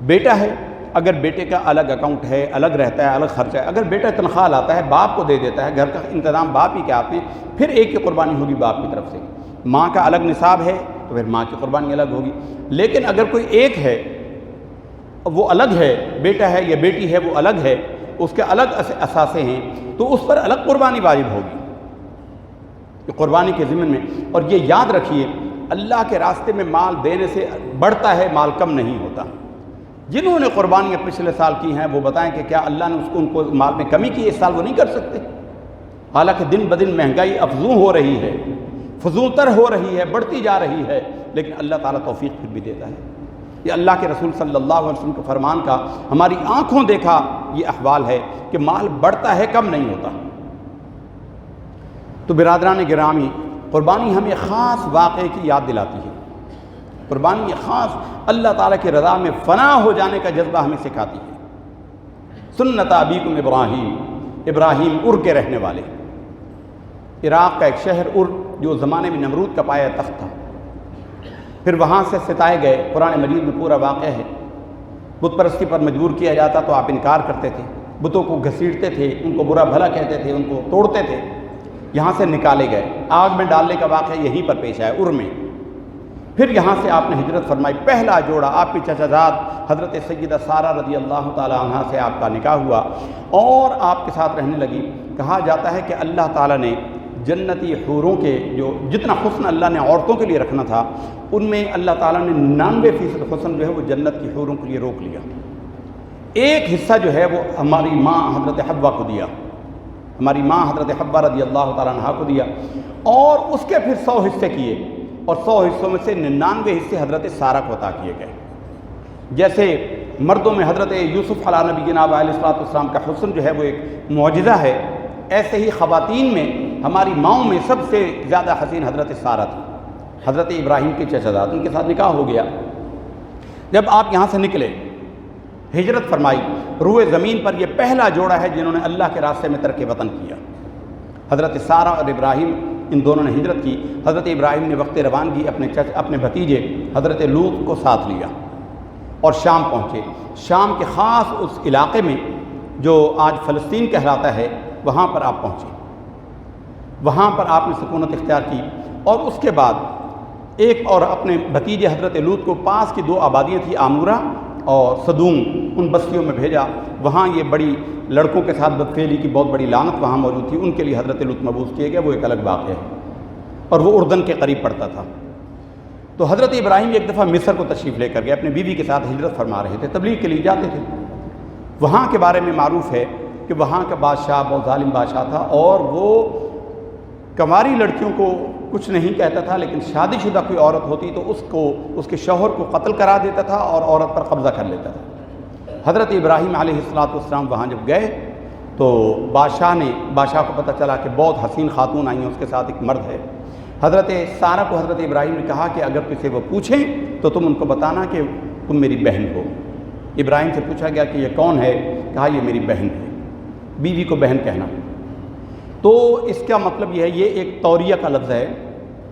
بیٹا ہے، اگر بیٹے کا الگ اکاؤنٹ ہے، الگ رہتا ہے، الگ خرچہ ہے، اگر بیٹا تنخواہ لاتا ہے، باپ کو دے دیتا ہے، گھر کا انتظام باپ ہی کے ہاتھ میں، پھر ایک کی قربانی ہوگی باپ کی طرف سے۔ ماں کا الگ نصاب ہے تو پھر ماں کی قربانی الگ ہوگی۔ لیکن اگر کوئی ایک ہے، وہ الگ ہے، بیٹا ہے یا بیٹی ہے وہ الگ ہے، اس کے الگ اثاثے ہیں، تو اس پر الگ قربانی واجب ہوگی کہ قربانی کے ضمن میں۔ اور یہ یاد رکھیے، اللہ کے راستے میں مال دینے سے بڑھتا ہے، مال کم نہیں ہوتا۔ جنہوں نے قربانیاں پچھلے سال کی ہیں وہ بتائیں کہ کیا اللہ نے ان کو مال میں کمی کی؟ اس سال وہ نہیں کر سکتے، حالانکہ دن بدن مہنگائی افزوں ہو رہی ہے، فزوں تر ہو رہی ہے، بڑھتی جا رہی ہے، لیکن اللہ تعالیٰ توفیق پھر بھی دیتا ہے۔ یہ اللہ کے رسول صلی اللہ علیہ وسلم کے فرمان کا ہماری آنکھوں دیکھا یہ احوال ہے کہ مال بڑھتا ہے، کم نہیں ہوتا۔ تو برادران گرامی، قربانی ہمیں خاص واقعے کی یاد دلاتی ہے۔ قربانی یہ خاص اللہ تعالیٰ کی رضا میں فنا ہو جانے کا جذبہ ہمیں سکھاتی ہے۔ سنت ابیکم ابراہیم، ابراہیم ار کے رہنے والے، عراق کا ایک شہر ار جو زمانے میں نمرود کا پایا تخت تھا، پھر وہاں سے ستائے گئے۔ قرآن مجید میں پورا واقعہ ہے۔ بت پرستی پر مجبور کیا جاتا تو آپ انکار کرتے تھے، بتوں کو گھسیٹتے تھے، ان کو برا بھلا کہتے تھے، ان کو توڑتے تھے، یہاں سے نکالے گئے۔ آگ میں ڈالنے کا واقعہ یہیں پر پیش آیا، ار میں۔ پھر یہاں سے آپ نے ہجرت فرمائی، پہلا جوڑا آپ کی چچا زاد حضرت سیدہ سارہ رضی اللہ تعالی عنہ سے آپ کا نکاح ہوا اور آپ کے ساتھ رہنے لگی۔ کہا جاتا ہے کہ اللہ تعالیٰ نے جنتی حوروں کے جو جتنا حسن اللہ نے عورتوں کے لیے رکھنا تھا، ان میں اللہ تعالیٰ نے 99% حسن جو ہے وہ جنت کی حوروں کے لیے روک لیا۔ ایک حصہ جو ہے وہ ہماری ماں حضرت حوا کو دیا، ہماری ماں حضرت حوا رضی اللہ تعالیٰ عنہ کو دیا، اور اس کے پھر 100 حصے کیے، اور 100 حصوں میں سے 99 حصے حضرت سارہ کو عطا کیے گئے۔ جیسے مردوں میں حضرت یوسف علیہ نبی جناب علیہ السلام کا حسن جو ہے وہ ایک معجزہ ہے، ایسے ہی خواتین میں ہماری ماؤں میں سب سے زیادہ حسین حضرت سارہ تھی، حضرت ابراہیم کے چچا زاد، ان کے ساتھ نکاح ہو گیا۔ جب آپ یہاں سے نکلے، ہجرت فرمائی، روئے زمین پر یہ پہلا جوڑا ہے جنہوں نے اللہ کے راستے میں ترک وطن کیا۔ حضرت سارہ اور ابراہیم ان دونوں نے ہجرت کی۔ حضرت ابراہیم نے وقت روانگی اپنے بھتیجے حضرت لوط کو ساتھ لیا اور شام پہنچے۔ شام کے خاص اس علاقے میں جو آج فلسطین کہلاتا ہے، وہاں پر آپ پہنچے، وہاں پر آپ نے سکونت اختیار کی، اور اس کے بعد ایک اور اپنے بھتیجے حضرت لوط کو پاس کی 2 آبادیاں تھیں، آمورہ اور صدوم، ان بستیوں میں بھیجا۔ وہاں یہ بڑی لڑکوں کے ساتھ بدفعلی کی بہت بڑی لعنت وہاں موجود تھی، ان کے لیے حضرت لوط مبعوث کیے گئے، وہ ایک الگ واقعہ ہے، اور وہ اردن کے قریب پڑتا تھا۔ تو حضرت ابراہیم ایک دفعہ مصر کو تشریف لے کر گئے، اپنی بیوی کے ساتھ ہجرت فرما رہے تھے، تبلیغ کے لیے جاتے تھے۔ وہاں کے بارے میں معروف ہے کہ وہاں کا بادشاہ بہت ظالم بادشاہ تھا، اور وہ کنواری لڑکیوں کو کچھ نہیں کہتا تھا، لیکن شادی شدہ کوئی عورت ہوتی تو اس کے شوہر کو قتل کرا دیتا تھا اور عورت پر قبضہ کر لیتا تھا۔ حضرت ابراہیم علیہ السلام وہاں جب گئے تو بادشاہ کو پتہ چلا کہ بہت حسین خاتون آئی ہیں، اس کے ساتھ ایک مرد ہے۔ حضرت سارہ کو حضرت ابراہیم نے کہا کہ اگر تجھے وہ پوچھیں تو تم ان کو بتانا کہ تم میری بہن ہو۔ ابراہیم سے پوچھا گیا کہ یہ کون ہے؟ کہا یہ میری بہن ہے۔ بیوی کو بہن کہنا تو اس کا مطلب یہ ہے، یہ ایک توریہ کا لفظ ہے۔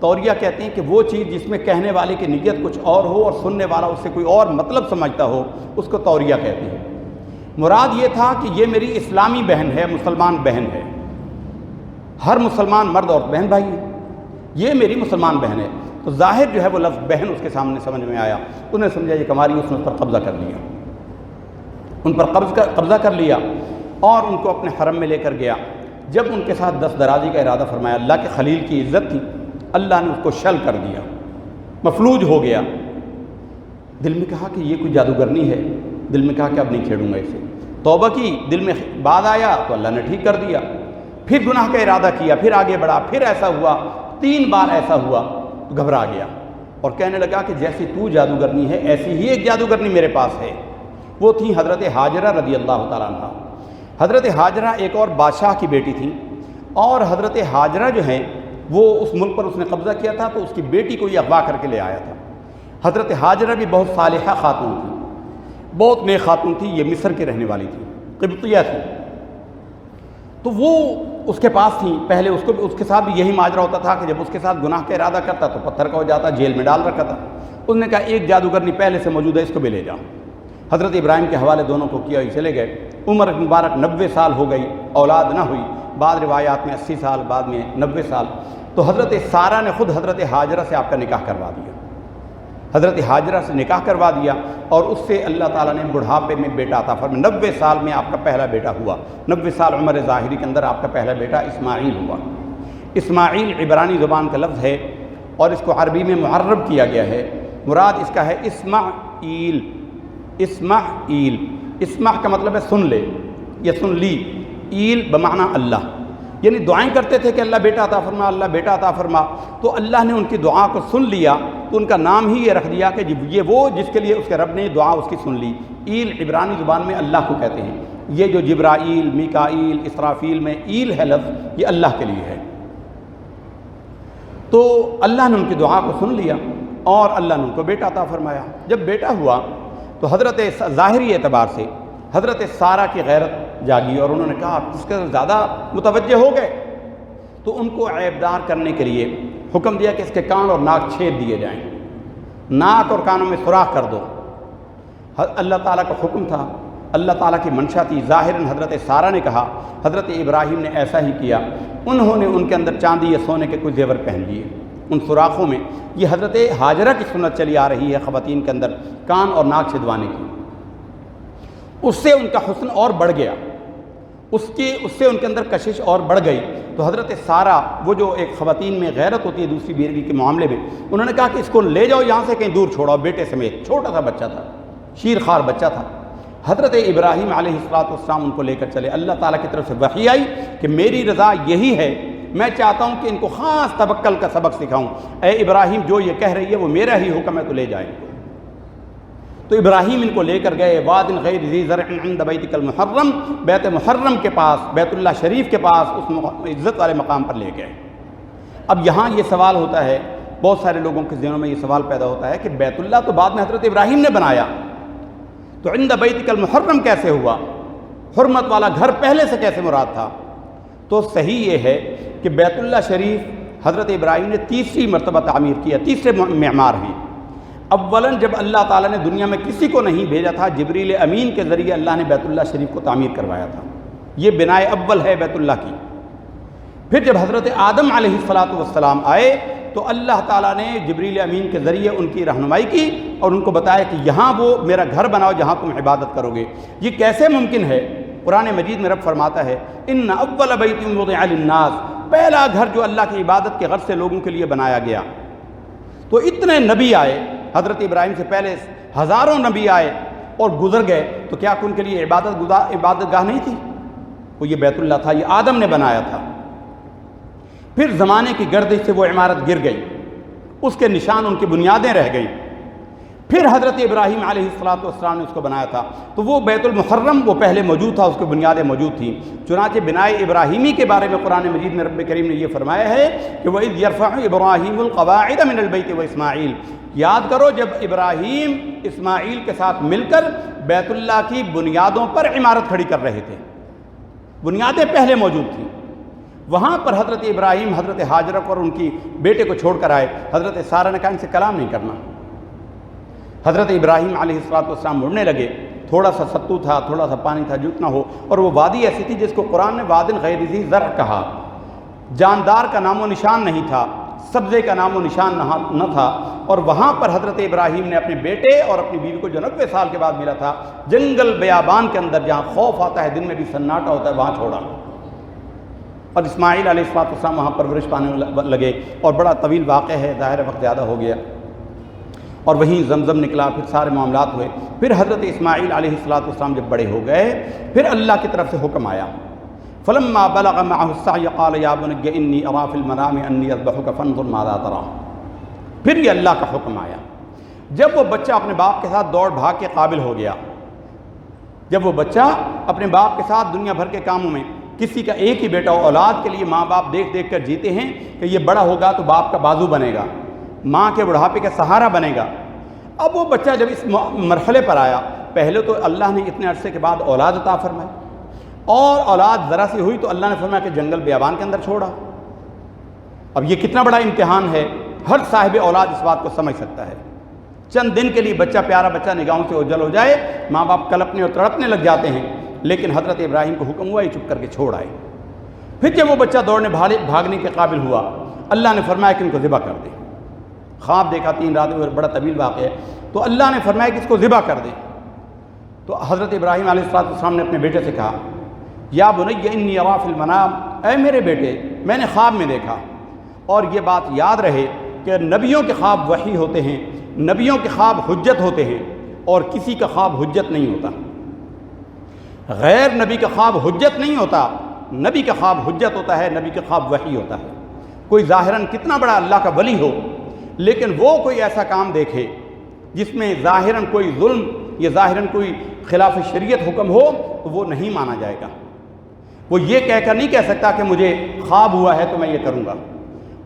توریہ کہتے ہیں کہ وہ چیز جس میں کہنے والے کی نیت کچھ اور ہو اور سننے والا اس سے کوئی اور مطلب سمجھتا ہو، اس کو توریہ کہتے ہیں۔ مراد یہ تھا کہ یہ میری اسلامی بہن ہے، مسلمان بہن ہے، ہر مسلمان مرد اور بہن بھائی ہے، یہ میری مسلمان بہن ہے۔ تو ظاہر جو ہے وہ لفظ بہن اس کے سامنے سمجھ میں آیا، انہوں نے سمجھا یہ کماری، اس نے اس پر قبضہ کر لیا، ان پر قبضہ کر لیا اور ان کو اپنے حرم میں لے کر گیا۔ جب ان کے ساتھ دست درازی کا ارادہ فرمایا، اللہ کے خلیل کی عزت تھی، اللہ نے اس کو شل کر دیا، مفلوج ہو گیا۔ دل میں کہا کہ یہ کوئی جادوگرنی ہے، دل میں کہا کہ اب نہیں چھیڑوں گا اسے، توبہ کی، دل میں بعد آیا تو اللہ نے ٹھیک کر دیا، پھر گناہ کا ارادہ کیا، پھر آگے بڑھا، پھر ایسا ہوا، 3 بار ایسا ہوا تو گھبرا گیا اور کہنے لگا کہ جیسی تو جادوگرنی ہے ایسی ہی ایک جادوگرنی میرے پاس ہے۔ وہ تھی حضرت ہاجرہ رضی اللہ تعالیٰ عنہ۔ حضرت ہاجرہ ایک اور بادشاہ کی بیٹی تھی، اور حضرت ہاجرہ جو ہے وہ اس ملک پر اس نے قبضہ کیا تھا تو اس کی بیٹی کو یہ اغوا کر کے لے آیا تھا۔ حضرت ہاجرہ بھی بہت صالحہ خاتون تھی، بہت نیک خاتون تھی، یہ مصر کی رہنے والی تھی، قبطیہ تھی۔ تو وہ اس کے پاس تھیں، پہلے اس کے ساتھ بھی یہی ماجرا ہوتا تھا کہ جب اس کے ساتھ گناہ کا ارادہ کرتا تو پتھر کا ہو جاتا، جیل میں ڈال رکھا تھا۔ اس نے کہا ایک جادوگرنی پہلے سے موجود ہے، اس کو بھی لے جاؤ۔ حضرت ابراہیم کے حوالے دونوں کو کیا، یہ چلے گئے۔ عمر مبارک 90 سال ہو گئی، اولاد نہ ہوئی، بعض روایات میں 80 سال، بعد میں 90 سال۔ تو حضرت سارہ نے خود حضرت ہاجرہ سے آپ کا نکاح کروا دیا، حضرت ہاجرہ سے نکاح کروا دیا، اور اس سے اللہ تعالیٰ نے بڑھاپے میں بیٹا عطا فرمایا۔ 90 سال میں آپ کا پہلا بیٹا ہوا، 90 سال عمر ظاہری کے اندر آپ کا پہلا بیٹا اسماعیل ہوا۔ اسماعیل عبرانی زبان کا لفظ ہے اور اس کو عربی میں معرب کیا گیا ہے، مراد اس کا ہے اسماعیل۔ اسماعیل، اسمع کا مطلب ہے سن لے یا سن لی، ایل بمعنی اللہ، یعنی دعائیں کرتے تھے کہ اللہ بیٹا عطا فرما، اللہ بیٹا عطا فرما، تو اللہ نے ان کی دعا کو سن لیا تو ان کا نام ہی یہ رکھ دیا کہ یہ وہ جس کے لیے اس کے رب نے دعا اس کی سن لی۔ ایل عبرانی زبان میں اللہ کو کہتے ہیں، یہ جو جبرائیل، میکائیل، اسرافیل میں ایل ہے لفظ، یہ اللہ کے لیے ہے۔ تو اللہ نے ان کی دعا کو سن لیا اور اللہ نے ان کو بیٹا عطا فرمایا۔ جب بیٹا ہوا تو حضرت ظاہری اعتبار سے حضرت سارہ کی غیرت جاگی اور انہوں نے کہا اس کے زیادہ متوجہ ہو گئے، تو ان کو عیبدار کرنے کے لیے حکم دیا کہ اس کے کان اور ناک چھید دیے جائیں، ناک اور کانوں میں سوراخ کر دو۔ اللہ تعالیٰ کا حکم تھا، اللہ تعالیٰ کی منشا تھی۔ ظاہراً حضرت سارہ نے کہا، حضرت ابراہیم نے ایسا ہی کیا، انہوں نے ان کے اندر چاندی یا سونے کے کچھ زیور پہن لیے ان سوراخوں میں۔ یہ حضرت ہاجرہ کی سنت چلی آ رہی ہے خواتین کے اندر کان اور ناک چھدوانے کی۔ اس سے ان کا حسن اور بڑھ گیا، اس سے ان کے اندر کشش اور بڑھ گئی۔ تو حضرت سارہ، وہ جو ایک خواتین میں غیرت ہوتی ہے دوسری بیوی کے معاملے میں، انہوں نے کہا کہ اس کو لے جاؤ یہاں سے کہیں دور چھوڑاؤ، بیٹے سمیت، چھوٹا سا بچہ تھا، شیر خوار بچہ تھا۔ حضرت ابراہیم علیہ السلام ان کو لے کر چلے۔ اللہ تعالیٰ کی طرف سے وحی آئی کہ میری رضا یہی ہے، میں چاہتا ہوں کہ ان کو خاص توکل کا سبق سکھاؤں۔ اے ابراہیم، جو یہ کہہ رہی ہے وہ میرا ہی حکم ہے، تو لے جائیں۔ تو ابراہیم ان کو لے کر گئے واد غیر ذی زرع عند بیتک المحرم، بیت محرم کے پاس، بیت اللہ شریف کے پاس، اس عزت والے مقام پر لے گئے۔ اب یہاں یہ سوال ہوتا ہے، بہت سارے لوگوں کے ذہنوں میں یہ سوال پیدا ہوتا ہے کہ بیت اللہ تو بعد میں حضرت ابراہیم نے بنایا، تو عند بیتک المحرم کیسے ہوا؟ حرمت والا گھر پہلے سے کیسے مراد تھا؟ تو صحیح یہ ہے کہ بیت اللہ شریف حضرت ابراہیم نے تیسری مرتبہ تعمیر کیا، تیسرے معمار ہیں۔ اولاً جب اللہ تعالیٰ نے دنیا میں کسی کو نہیں بھیجا تھا، جبریل امین کے ذریعے اللہ نے بیت اللہ شریف کو تعمیر کروایا تھا، یہ بنائے اول ہے بیت اللہ کی۔ پھر جب حضرت آدم علیہ السلام آئے تو اللہ تعالیٰ نے جبریل امین کے ذریعے ان کی رہنمائی کی اور ان کو بتایا کہ یہاں وہ میرا گھر بناؤ جہاں تم عبادت کرو گے۔ یہ کیسے ممکن ہے؟ قرآن مجید میں رب فرماتا ہے ان اول بیت وضع للناس، پہلا گھر جو اللہ کی عبادت کے غرض سے لوگوں کے لیے بنایا گیا۔ تو اتنے نبی آئے، حضرت ابراہیم سے پہلے ہزاروں نبی آئے اور گزر گئے، تو کیا ان کے لیے عبادت گاہ نہیں تھی؟ وہ یہ بیت اللہ تھا، یہ آدم نے بنایا تھا۔ پھر زمانے کی گردش سے وہ عمارت گر گئی، اس کے نشان، ان کی بنیادیں رہ گئیں۔ پھر حضرت ابراہیم علیہ السلام نے اس کو بنایا تھا، تو وہ بیت المحرم وہ پہلے موجود تھا، اس کی بنیادیں موجود تھیں۔ چنانچہ بنائے ابراہیمی کے بارے میں قرآن مجید میں رب کریم نے یہ فرمایا ہے کہ وَإِذْ يَرْفَعُ إِبْرَاهِيمُ الْقَوَاعِدَ مِنَ الْبَيْتِ وَإِسْمَاعِيلُ، یاد کرو جب ابراہیم اسماعیل کے ساتھ مل کر بیت اللہ کی بنیادوں پر عمارت کھڑی کر رہے تھے، بنیادیں پہلے موجود تھیں۔ وہاں پر حضرت ابراہیم حضرت ہاجرہ اور ان کی بیٹے کو چھوڑ کر آئے۔ حضرت سارہ نے کہا ان سے کلام نہیں کرنا۔ حضرت ابراہیم علیہ السلام مڑنے لگے، تھوڑا سا ستو تھا، تھوڑا سا پانی تھا، جتنا ہو، اور وہ وادی ایسی تھی جس کو قرآن نے وادٍ غیر ذی زرع کہا، جاندار کا نام و نشان نہیں تھا، سبزے کا نام و نشان نہ تھا، اور وہاں پر حضرت ابراہیم نے اپنے بیٹے اور اپنی بیوی کو جو 90 سال کے بعد ملا تھا، جنگل بیابان کے اندر جہاں خوف آتا ہے، دن میں بھی سناٹا ہوتا ہے، وہاں چھوڑا، اور اسماعیل علیہ السلام وہاں پرورش پانے لگے، اور بڑا طویل واقعہ ہے، ظاہر وقت زیادہ ہو گیا، اور وہیں زمزم نکلا، پھر سارے معاملات ہوئے۔ پھر حضرت اسماعیل علیہ السلام جب بڑے ہو گئے، پھر اللہ کی طرف سے حکم آیا، فلما بلغ معه السعي قال يا بني اني ارى في المنام اني اذبحك فانظر ماذا ترى۔ پھر یہ اللہ کا حکم آیا جب وہ بچہ اپنے باپ کے ساتھ دوڑ بھاگ کے قابل ہو گیا، جب وہ بچہ اپنے باپ کے ساتھ دنیا بھر کے کاموں میں، کسی کا ایک ہی بیٹا ہو، اولاد کے لیے ماں باپ دیکھ دیکھ کر جیتے ہیں کہ یہ بڑا ہوگا تو باپ کا بازو بنے گا، ماں کے بڑھاپے کا سہارا بنے گا۔ اب وہ بچہ جب اس مرحلے پر آیا، پہلے تو اللہ نے اتنے عرصے کے بعد اولاد عطا فرمائی، اور اولاد ذرا سی ہوئی تو اللہ نے فرمایا کہ جنگل بیابان کے اندر چھوڑا۔ اب یہ کتنا بڑا امتحان ہے، ہر صاحب اولاد اس بات کو سمجھ سکتا ہے۔ چند دن کے لیے بچہ، پیارا بچہ نگاہوں سے اوجھل ہو جائے، ماں باپ کلپنے اور تڑپنے لگ جاتے ہیں، لیکن حضرت ابراہیم کو حکم ہوا یہ چپ کر کے چھوڑ آئے۔ پھر جب وہ بچہ دوڑنے بھاگنے کے قابل ہوا، اللہ نے فرمایا کہ ان کو ذبح کر دے۔ خواب دیکھا 3 راتیں، بڑا طویل واقعہ ہے، تو اللہ نے فرمایا کہ اس کو ذبح کر دے۔ تو حضرت ابراہیم علیہ السلام نے اپنے بیٹے سے کہا یا بنی انی ارا فی المنام، اے میرے بیٹے میں نے خواب میں دیکھا۔ اور یہ بات یاد رہے کہ نبیوں کے خواب وحی ہوتے ہیں، نبیوں کے خواب حجت ہوتے ہیں، اور کسی کا خواب حجت نہیں ہوتا۔ غیر نبی کا خواب حجت نہیں ہوتا، نبی کا خواب حجت ہوتا ہے، نبی کا خواب وحی ہوتا ہے۔ کوئی ظاہراً کتنا بڑا اللہ کا ولی ہو، لیکن وہ کوئی ایسا کام دیکھے جس میں ظاہراً کوئی ظلم یا ظاہراً کوئی خلاف شریعت حکم ہو، تو وہ نہیں مانا جائے گا۔ وہ یہ کہہ کر نہیں کہہ سکتا کہ مجھے خواب ہوا ہے تو میں یہ کروں گا۔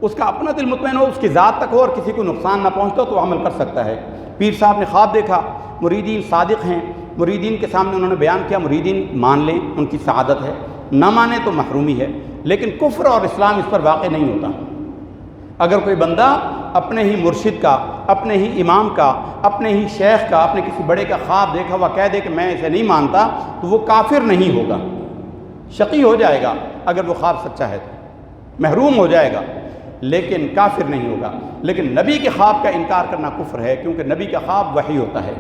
اس کا اپنا دل مطمئن ہو، اس کی ذات تک ہو، اور کسی کو نقصان نہ پہنچتا تو عمل کر سکتا ہے۔ پیر صاحب نے خواب دیکھا، مریدین صادق ہیں، مریدین کے سامنے انہوں نے بیان کیا، مریدین مان لیں ان کی سعادت ہے، نہ مانے تو محرومی ہے، لیکن کفر اور اسلام اس پر واقع نہیں ہوتا۔ اگر کوئی بندہ اپنے ہی مرشد کا، اپنے ہی امام کا، اپنے ہی شیخ کا، اپنے کسی بڑے کا خواب دیکھا ہوا کہہ دے کہ میں اسے نہیں مانتا، تو وہ کافر نہیں ہوگا، شقی ہو جائے گا اگر وہ خواب سچا ہے تو، محروم ہو جائے گا، لیکن کافر نہیں ہوگا۔ لیکن نبی کے خواب کا انکار کرنا کفر ہے، کیونکہ نبی کا خواب وحی ہوتا ہے۔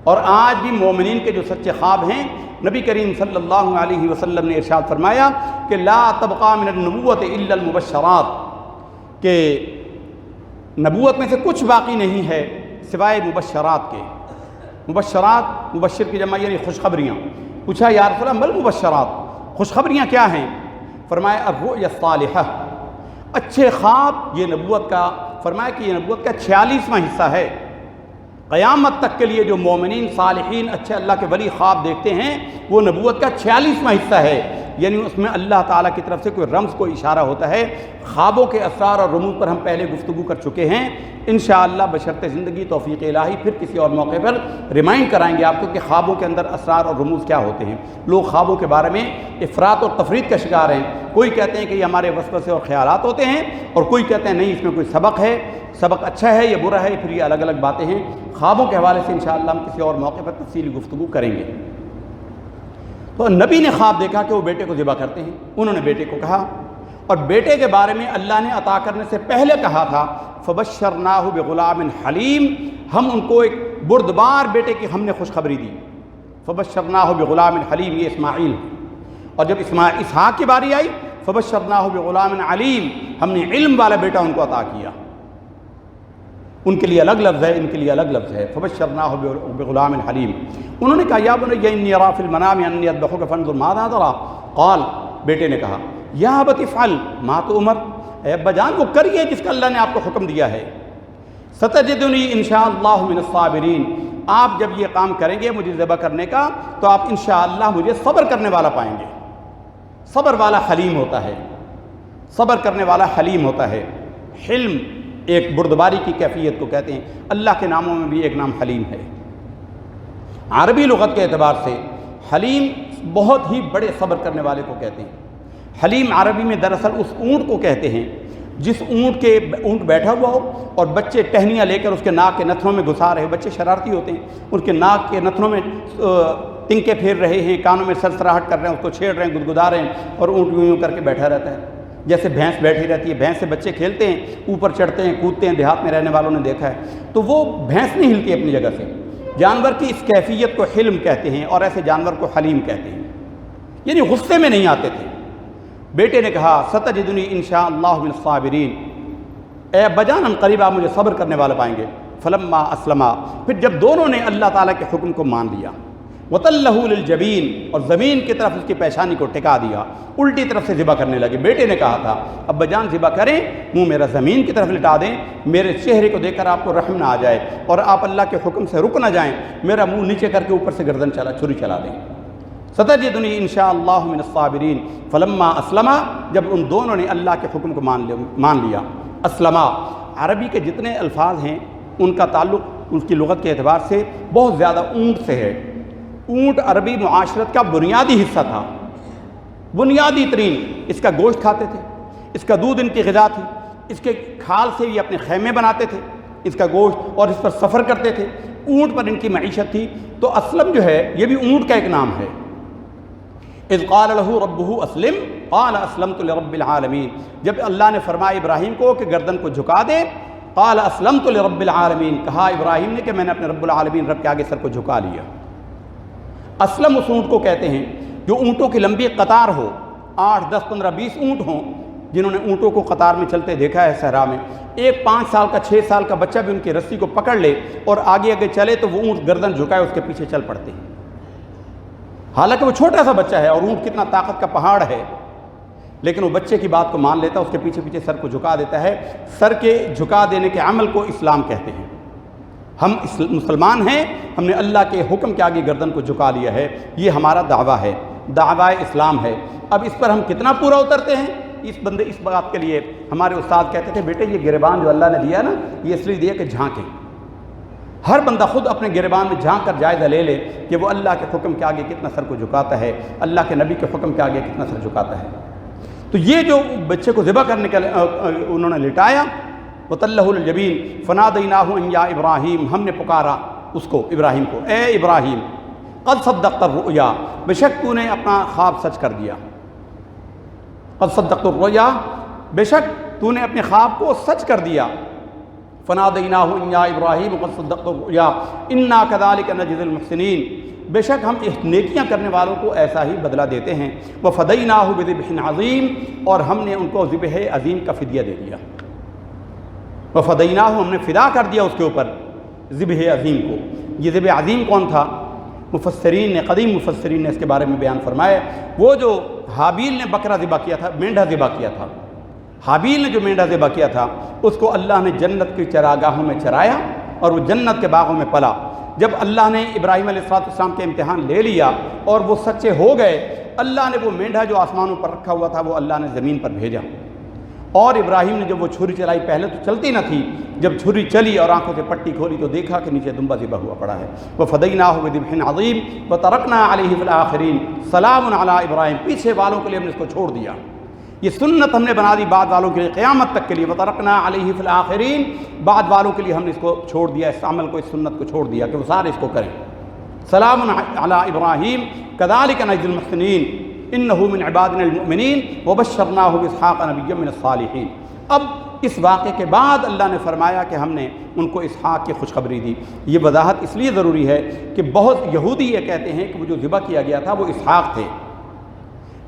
اور آج بھی مومنین کے جو سچے خواب ہیں، نبی کریم صلی اللہ علیہ وسلم نے ارشاد فرمایا کہ لا تبقى من النبوت الا المبشرات، کہ نبوت میں سے کچھ باقی نہیں ہے سوائے مبشرات کے۔ مبشرات، مبشر کی جمع یعنی خوشخبریاں۔ پوچھا یا رسول اللہ مل مبشرات، خوشخبریاں کیا ہیں؟ فرمایا الرؤیا الصالحہ، اچھے خواب یہ نبوت کا، فرمایا کہ یہ نبوت کا 46واں حصہ ہے۔ قیامت تک کے لیے جو مومنین صالحین اچھے اللہ کے ولی خواب دیکھتے ہیں، وہ نبوت کا 46واں حصہ ہے، یعنی اس میں اللہ تعالیٰ کی طرف سے کوئی رمز، کوئی اشارہ ہوتا ہے۔ خوابوں کے اسرار اور رموز پر ہم پہلے گفتگو کر چکے ہیں، انشاءاللہ بشرط زندگی توفیق الہی پھر کسی اور موقع پر ریمائنڈ کرائیں گے آپ کو کہ خوابوں کے اندر اسرار اور رموز کیا ہوتے ہیں۔ لوگ خوابوں کے بارے میں افراط اور تفرید کا شکار ہیں، کوئی کہتے ہیں کہ یہ ہمارے وسوسے اور خیالات ہوتے ہیں، اور کوئی کہتے ہیں نہیں اس میں کوئی سبق ہے، سبق اچھا ہے یا برا ہے، پھر یہ الگ الگ باتیں ہیں۔ خوابوں کے حوالے سے انشاءاللہ ہم کسی اور موقع پر تفصیلی گفتگو کریں گے۔ تو نبی نے خواب دیکھا کہ وہ بیٹے کو ذبح کرتے ہیں، انہوں نے بیٹے کو کہا، اور بیٹے کے بارے میں اللہ نے عطا کرنے سے پہلے کہا تھا فبشرناہ بغلام حلیم، ہم ان کو ایک بردبار بیٹے کی ہم نے خوشخبری دی۔ فبشرناہ بغلام حلیم، یہ اسماعیل، اور جب اسحاق کی باری آئی فبشرناہ بغلام علیم، ہم نے علم والا بیٹا ان کو عطا کیا۔ ان کے لیے الگ لفظ ہے، ان کے لیے الگ لفظ ہے، فبشرناہ بغلام حلیم۔ انہوں نے کہا یا بنی انی ارا فی المنام انی اذبحک فانظر ماذا تری، قال، بیٹے نے کہا یا ابت افعل ما تؤمر، اے ابا جان وہ کریے جس کا اللہ نے آپ کو حکم دیا ہے۔ ستجدنی انشاءاللہ من الصابرین، آپ جب یہ کام کریں گے مجھے ذبح کرنے کا تو آپ انشاءاللہ مجھے صبر کرنے والا پائیں گے۔ صبر والا حلیم ہوتا ہے، صبر کرنے والا حلیم ہوتا ہے۔ حلم ایک بردباری کی کیفیت کو کہتے ہیں۔ اللہ کے ناموں میں بھی ایک نام حلیم ہے۔ عربی لغت کے اعتبار سے حلیم بہت ہی بڑے صبر کرنے والے کو کہتے ہیں۔ حلیم عربی میں دراصل اس اونٹ کو کہتے ہیں جس اونٹ بیٹھا ہوا ہو اور بچے ٹہنیاں لے کر اس کے ناک کے نتھنوں میں گھسا رہے، بچے شرارتی ہوتے ہیں، ان کے ناک کے نتھنوں میں تنکے پھیر رہے ہیں، کانوں میں سرسراہٹ کر رہے ہیں، اس کو چھیڑ رہے ہیں، گدگدا رہے ہیں، اور اونٹ یوں کر کے بیٹھا رہتا ہے۔ جیسے بھینس بیٹھی رہتی ہے، بھینس سے بچے کھیلتے ہیں، اوپر چڑھتے ہیں، کودتے ہیں، دیہات میں رہنے والوں نے دیکھا ہے، تو وہ بھینس نہیں ہلتی اپنی جگہ سے۔ جانور کی اس کیفیت کو حلم کہتے ہیں، اور ایسے جانور کو حلیم کہتے ہیں، یعنی غصے میں نہیں آتے تھے۔ بیٹے نے کہا ستجدنی انشاءاللہ من الصابرین، اے ابا جان ہم قریب آپ مجھے صبر کرنے والا پائیں گے۔ فلما اسلما، پھر جب دونوں نے اللہ تعالیٰ کے حکم کو مان لیا، وَتَلَّهُ لِلْجَبِينِ، اور زمین کی طرف اس کی پیشانی کو ٹکا دیا، الٹی طرف سے ذبح کرنے لگے۔ بیٹے نے کہا تھا ابا جان ذبح کریں، منہ میرا زمین کی طرف لٹا دیں، میرے چہرے کو دیکھ کر آپ کو رحم نہ آ جائے اور آپ اللہ کے حکم سے رک نہ جائیں، میرا منہ نیچے کر کے اوپر سے گردن چھری چلا دیں۔ ستجدنی انشاءاللہ من الصابرین، فلما اسلما، جب ان دونوں نے اللہ کے حکم کو مان لیا۔ اسلما عربی کے جتنے الفاظ ہیں ان کا تعلق اس کی لغت کے اعتبار سے بہت زیادہ اونٹ سے ہے۔ اونٹ عربی معاشرت کا بنیادی حصہ تھا، بنیادی ترین۔ اس کا گوشت کھاتے تھے، اس کا دودھ ان کی غذا تھی، اس کے کھال سے یہ اپنے خیمے بناتے تھے، اس کا گوشت، اور اس پر سفر کرتے تھے، اونٹ پر ان کی معیشت تھی۔ تو اسلم جو ہے یہ بھی اونٹ کا ایک نام ہے۔ اذ قال له ربه اسلم قال اسلمت لرب العالمین، جب اللہ نے فرمایا ابراہیم کو کہ گردن کو جھکا دے، قال اسلمت لرب العالمین، کہا ابراہیم نے کہ میں نے اپنے رب العالمین رب کے آگے سر کو جھکا لیا۔ اسلم اس اونٹ کو کہتے ہیں جو اونٹوں کی لمبی قطار ہو، 8 10 15 20 اونٹ ہوں، جنہوں نے اونٹوں کو قطار میں چلتے دیکھا ہے صحرا میں، ایک 5 سال کا 6 سال کا بچہ بھی ان کی رسی کو پکڑ لے اور آگے آگے چلے تو وہ اونٹ گردن جھکائے اس کے پیچھے چل پڑتے ہیں، حالانکہ وہ چھوٹا سا بچہ ہے اور اونٹ کتنا طاقت کا پہاڑ ہے، لیکن وہ بچے کی بات کو مان لیتا ہے، اس کے پیچھے پیچھے سر کو جھکا دیتا ہے۔ سر کے جھکا دینے کے عمل کو اسلام کہتے ہیں۔ ہم مسلمان ہیں، ہم نے اللہ کے حکم کے آگے گردن کو جھکا لیا ہے، یہ ہمارا دعویٰ ہے، دعویٰ اسلام ہے۔ اب اس پر ہم کتنا پورا اترتے ہیں، اس بات کے لیے ہمارے استاد کہتے تھے بیٹے یہ گریبان جو اللہ نے دیا نا، یہ اس لیے دیا کہ جھانکیں، ہر بندہ خود اپنے گریبان میں جھانک کر جائزہ لے لے کہ وہ اللہ کے حکم کے آگے کتنا سر کو جھکاتا ہے، اللہ کے نبی کے حکم کے آگے کتنا سر جھکاتا ہے۔ تو یہ جو بچے کو ذبح کرنے کے انہوں نے لٹایا، وَتَلَّهُ لِلْجَبِينِ فَنَادَيْنَاهُ أَن يَا إِبْرَاهِيمُ، ہم نے پکارا اس کو ابراہیم کو، اے ابراہیم، قد صدقت الرؤیا، بے شک تو نے اپنا خواب سچ کر دیا، قد صدقت الرؤیا، بے شک تو نے اپنے خواب کو سچ کر دیا۔ فَنَادَيْنَاهُ أَن يَا إِبْرَاهِيمُ قد صدقت الرؤیا إِنَّا كَذَلِكَ نَجْزِي الْمُحْسِنِينَ، بے شک ہم نیکیاں کرنے والوں کو ایسا ہی بدلہ دیتے ہیں۔ وَفَدَيْنَاهُ بِذِبْحٍ عَظِيمٍ، اور ہم نے ان کو ذبح عظیم کا فدیہ دے دیا۔ وَفَدَيْنَاهُ، ہم نے فدا کر دیا اس کے اوپر ذبح عظیم کو۔ یہ ذبح عظیم کون تھا؟ مفسرین نے، قدیم مفسرین نے اس کے بارے میں بیان فرمایا، وہ جو حابیل نے بکرا ذبح کیا تھا، مینڈھا ذبح کیا تھا، حابیل نے جو مینڈھا ذبح کیا تھا اس کو اللہ نے جنت کی چراگاہوں میں چرایا اور وہ جنت کے باغوں میں پلا۔ جب اللہ نے ابراہیم علیہ السلام کے امتحان لے لیا اور وہ سچے ہو گئے، اللہ نے وہ مینڈھا جو آسمانوں پر رکھا ہوا تھا وہ اللہ نے زمین پر بھیجا، اور ابراہیم نے جب وہ چھری چلائی، پہلے تو چلتی نہ تھی، جب چھری چلی اور آنکھوں سے پٹی کھولی تو دیکھا کہ نیچے دمبا ذبح ہوا پڑا ہے۔ وَفَدَيْنَاهُ بِذِبْحٍ عَظِيمٍ وَتَرَكْنَا عَلَيْهِ فِي الْآخِرِينَ سَلَامٌ عَلَىٰ إِبْرَاهِيمَ، پیچھے والوں کے لیے ہم نے اس کو چھوڑ دیا، یہ سنت ہم نے بنا دی بعد والوں کے لیے قیامت تک کے لیے۔ وَتَرَكْنَا عَلَيْهِ فِي الْآخِرِينَ، بعد والوں کے لیے ہم نے اس کو چھوڑ دیا، اس عمل کو، اس سنت کو چھوڑ دیا کہ وہ سارے اس کو کریں۔ سلام علی ابراہیم کذالک نجزی المحسنین انہ من عبادنا المؤمنین وبشرناہ باسحاق نبیا من الصالحین۔ اب اس واقعے کے بعد اللہ نے فرمایا کہ ہم نے ان کو اسحاق کی خوشخبری دی۔ یہ وضاحت اس لیے ضروری ہے کہ بہت یہودی یہ کہتے ہیں کہ وہ جو ذبح کیا گیا تھا وہ اسحاق تھے۔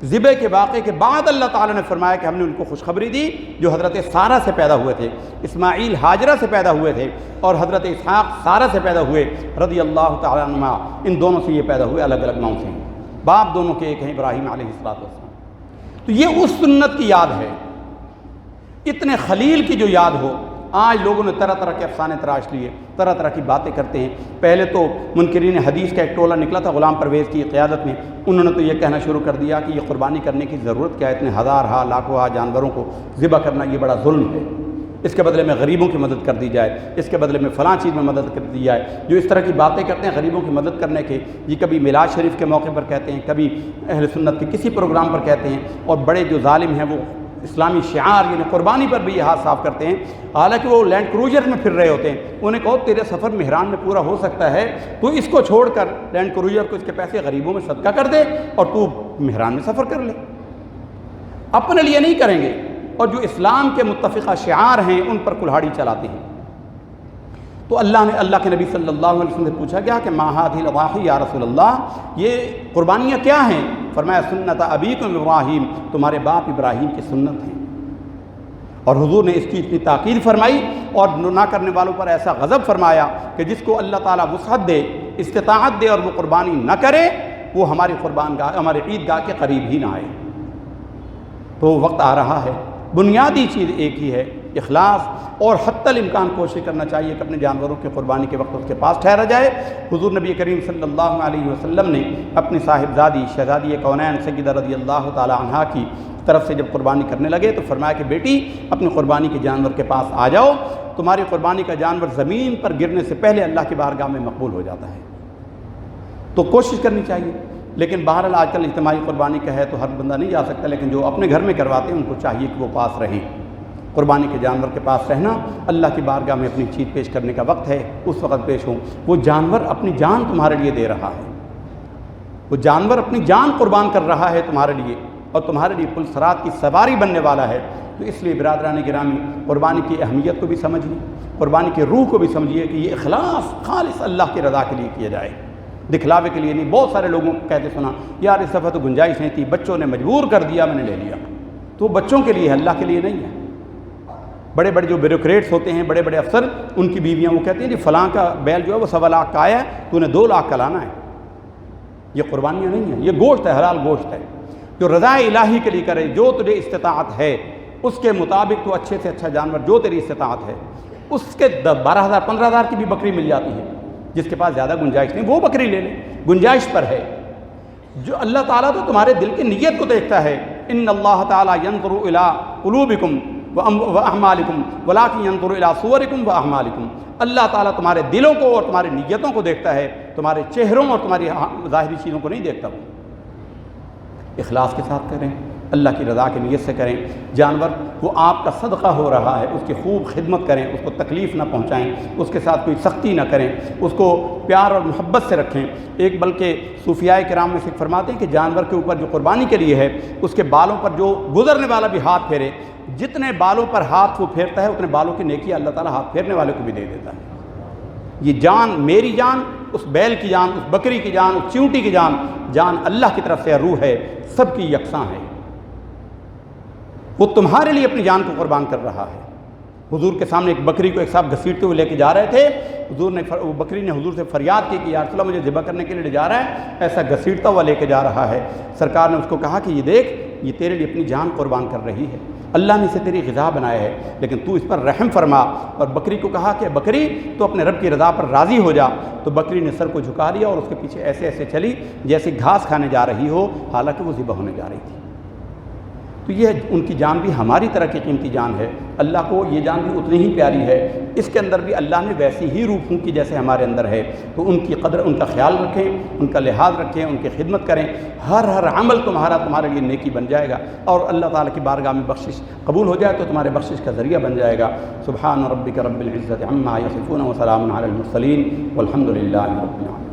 ذبح کے واقعے کے بعد اللہ تعالیٰ نے فرمایا کہ ہم نے ان کو خوشخبری دی جو حضرت سارہ سے پیدا ہوئے تھے، اسماعیل ہاجرہ سے پیدا ہوئے تھے اور حضرت اسحاق سارہ سے پیدا ہوئے رضی اللہ تعالیٰ عنہما، ان دونوں سے یہ پیدا ہوئے، الگ الگ نام سے ہیں، باپ دونوں کے ایک ہیں ابراہیم علیہ السلام۔ تو یہ اس سنت کی یاد ہے، اتنے خلیل کی جو یاد ہو آج لوگوں نے طرح طرح کے افسانے تراش لیے، طرح طرح کی باتیں کرتے ہیں۔ پہلے تو منکرین حدیث کا ایک ٹولہ نکلا تھا غلام پرویز کی قیادت میں، انہوں نے تو یہ کہنا شروع کر دیا کہ یہ قربانی کرنے کی ضرورت کیا ہے، اتنے ہزارہا لاکھوں جانوروں کو ذبح کرنا یہ بڑا ظلم ہے، اس کے بدلے میں غریبوں کی مدد کر دی جائے، اس کے بدلے میں فلاں چیز میں مدد کر دی جائے۔ جو اس طرح کی باتیں کرتے ہیں غریبوں کی مدد کرنے کے، یہ کبھی میلاد شریف کے موقع پر کہتے ہیں، کبھی اہل سنت کے کسی پروگرام پر کہتے ہیں، اور بڑے جو ظالم ہیں وہ اسلامی شعار یعنی قربانی پر بھی یہ ہاتھ صاف کرتے ہیں، حالانکہ وہ لینڈ کروزر میں پھر رہے ہوتے ہیں۔ انہیں کہو تیرے سفر مہران میں پورا ہو سکتا ہے، تو اس کو چھوڑ کر لینڈ کروزر کو اس کے پیسے غریبوں میں صدقہ کر دے اور تو مہران میں سفر کر لے۔ اپنے لیے نہیں کریں گے، اور جو اسلام کے متفقہ شعار ہیں ان پر کلہاڑی چلاتے ہیں۔ تو اللہ کے نبی صلی اللہ علیہ وسلم سے پوچھا گیا کہ ما ھذہ الاضاحی یا رسول اللہ، یہ قربانیاں کیا ہیں؟ فرمایا سنت ابیکم ابراہیم، تمہارے باپ ابراہیم کی سنت ہیں۔ اور حضور نے اس کی اتنی تاکید فرمائی اور نہ کرنے والوں پر ایسا غضب فرمایا کہ جس کو اللہ تعالیٰ وسعت دے، استطاعت دے اور وہ قربانی نہ کرے، وہ ہمارے عیدگاہ کے قریب ہی نہ آئے۔ تو وقت آ رہا ہے، بنیادی چیز ایک ہی ہے، اخلاص، اور حتی الامکان کوشش کرنا چاہیے کہ اپنے جانوروں کی قربانی کے وقت اس کے پاس ٹھہرا جائے۔ حضور نبی کریم صلی اللہ علیہ وسلم نے اپنی صاحبزادی شہزادی کونین سیدہ رضی اللہ تعالی عنہا کی طرف سے جب قربانی کرنے لگے تو فرمایا کہ بیٹی اپنی قربانی کے جانور کے پاس آ جاؤ، تمہاری قربانی کا جانور زمین پر گرنے سے پہلے اللہ کی بارگاہ میں مقبول ہو جاتا ہے۔ تو کوشش کرنی چاہیے، لیکن بہرحال آج کل اجتماعی قربانی کا ہے تو ہر بندہ نہیں جا سکتا، لیکن جو اپنے گھر میں کرواتے ہیں ان کو چاہیے کہ وہ پاس رہیں۔ قربانی کے جانور کے پاس رہنا، اللہ کی بارگاہ میں اپنی چیز پیش کرنے کا وقت ہے، اس وقت پیش ہوں۔ وہ جانور اپنی جان تمہارے لیے دے رہا ہے، وہ جانور اپنی جان قربان کر رہا ہے تمہارے لیے، اور تمہارے لیے پل صراط کی سواری بننے والا ہے۔ تو اس لیے برادران گرامی، قربانی کی اہمیت کو بھی سمجھیے، قربانی کے روح کو بھی سمجھیے کہ یہ اخلاص خالص اللہ کی رضا کے لیے کیا جائے، دکھلاوے کے لیے نہیں۔ بہت سارے لوگوں کو کہتے سنا یار اس دفعہ تو گنجائش نہیں تھی، بچوں نے مجبور کر دیا، میں نے لے لیا۔ تو بچوں کے لیے ہے، اللہ کے لیے نہیں ہے۔ بڑے بڑے جو بیوروکریٹس ہوتے ہیں، بڑے بڑے افسر، ان کی بیویاں وہ کہتے ہیں جی فلاں کا بیل جو ہے وہ 1.25 لاکھ کا آیا ہے، تو نے 2 لاکھ کا لانا ہے۔ یہ قربانیاں نہیں ہیں، یہ گوشت ہے، حلال گوشت ہے۔ جو رضا الہی کے لیے کرے، جو تجھے استطاعت ہے اس کے مطابق تو اچھے سے اچھا جانور جو تیری استطاعت ہے، اس کے 12,000 15,000 کی بھی بکری مل جاتی ہے۔ جس کے پاس زیادہ گنجائش نہیں وہ بکری لے لے، گنجائش پر ہے۔ جو اللہ تعالیٰ تو تمہارے دل کی نیت کو دیکھتا ہے۔ ان اللہ تعالیٰ ینظر الی قلوبکم واعمالکم ولکن ینظر الی صورکم واعمالکم۔ اللہ تعالیٰ تمہارے دلوں کو اور تمہاری نیتوں کو دیکھتا ہے، تمہارے چہروں اور تمہاری ظاہری چیزوں کو نہیں دیکھتا۔ وہ اخلاص کے ساتھ کریں، اللہ کی رضا کی نیت سے کریں۔ جانور وہ آپ کا صدقہ ہو رہا ہے، اس کی خوب خدمت کریں، اس کو تکلیف نہ پہنچائیں، اس کے ساتھ کوئی سختی نہ کریں، اس کو پیار اور محبت سے رکھیں۔ ایک بلکہ صوفیاء کرام میں سے فرماتے ہیں کہ جانور کے اوپر جو قربانی کے لیے ہے، اس کے بالوں پر جو گزرنے والا بھی ہاتھ پھیرے، جتنے بالوں پر ہاتھ وہ پھیرتا ہے اتنے بالوں کی نیکی اللہ تعالیٰ ہاتھ پھیرنے والے کو بھی دے دیتا ہے۔ یہ جان، میری جان، اس بیل کی جان، اس بکری کی جان، اس چیونٹی کی جان، جان اللہ کی طرف سے روح ہے، سب کی یکساں ہے۔ وہ تمہارے لیے اپنی جان کو قربان کر رہا ہے۔ حضور کے سامنے ایک بکری کو ایک صاحب گھسیٹتے ہوئے لے کے جا رہے تھے، وہ بکری نے حضور سے فریاد کی کہ یا رسول اللہ مجھے ذبح کرنے کے لیے لے جا رہا ہے، ایسا گھسیٹتا ہوا لے کے جا رہا ہے۔ سرکار نے اس کو کہا کہ یہ دیکھ، یہ تیرے لیے اپنی جان قربان کر رہی ہے، اللہ نے اسے تیری غذا بنایا ہے، لیکن تو اس پر رحم فرما۔ اور بکری کو کہا کہ بکری تو اپنے رب کی رضا پر راضی ہو جا۔ تو بکری نے سر کو جھکا لیا اور اس کے پیچھے ایسے ایسے چلی جیسے گھاس کھانے جا رہی ہو، حالانکہ وہ ذبح ہونے جا رہی تھی۔ تو یہ ان کی جان بھی ہماری طرح کی قیمتی جان ہے، اللہ کو یہ جان بھی اتنی ہی پیاری ہے، اس کے اندر بھی اللہ نے ویسی ہی روح پھونکی جیسے ہمارے اندر ہے۔ تو ان کی قدر، ان کا خیال رکھیں، ان کا لحاظ رکھیں، ان کی خدمت کریں۔ ہر عمل تمہارے لیے نیکی بن جائے گا، اور اللہ تعالیٰ کی بارگاہ میں بخشش قبول ہو جائے تو تمہارے بخشش کا ذریعہ بن جائے گا۔ سبحان ربک رب العزت عما یصفون وسلام علی المرسلین والحمد للہ رب العالمین۔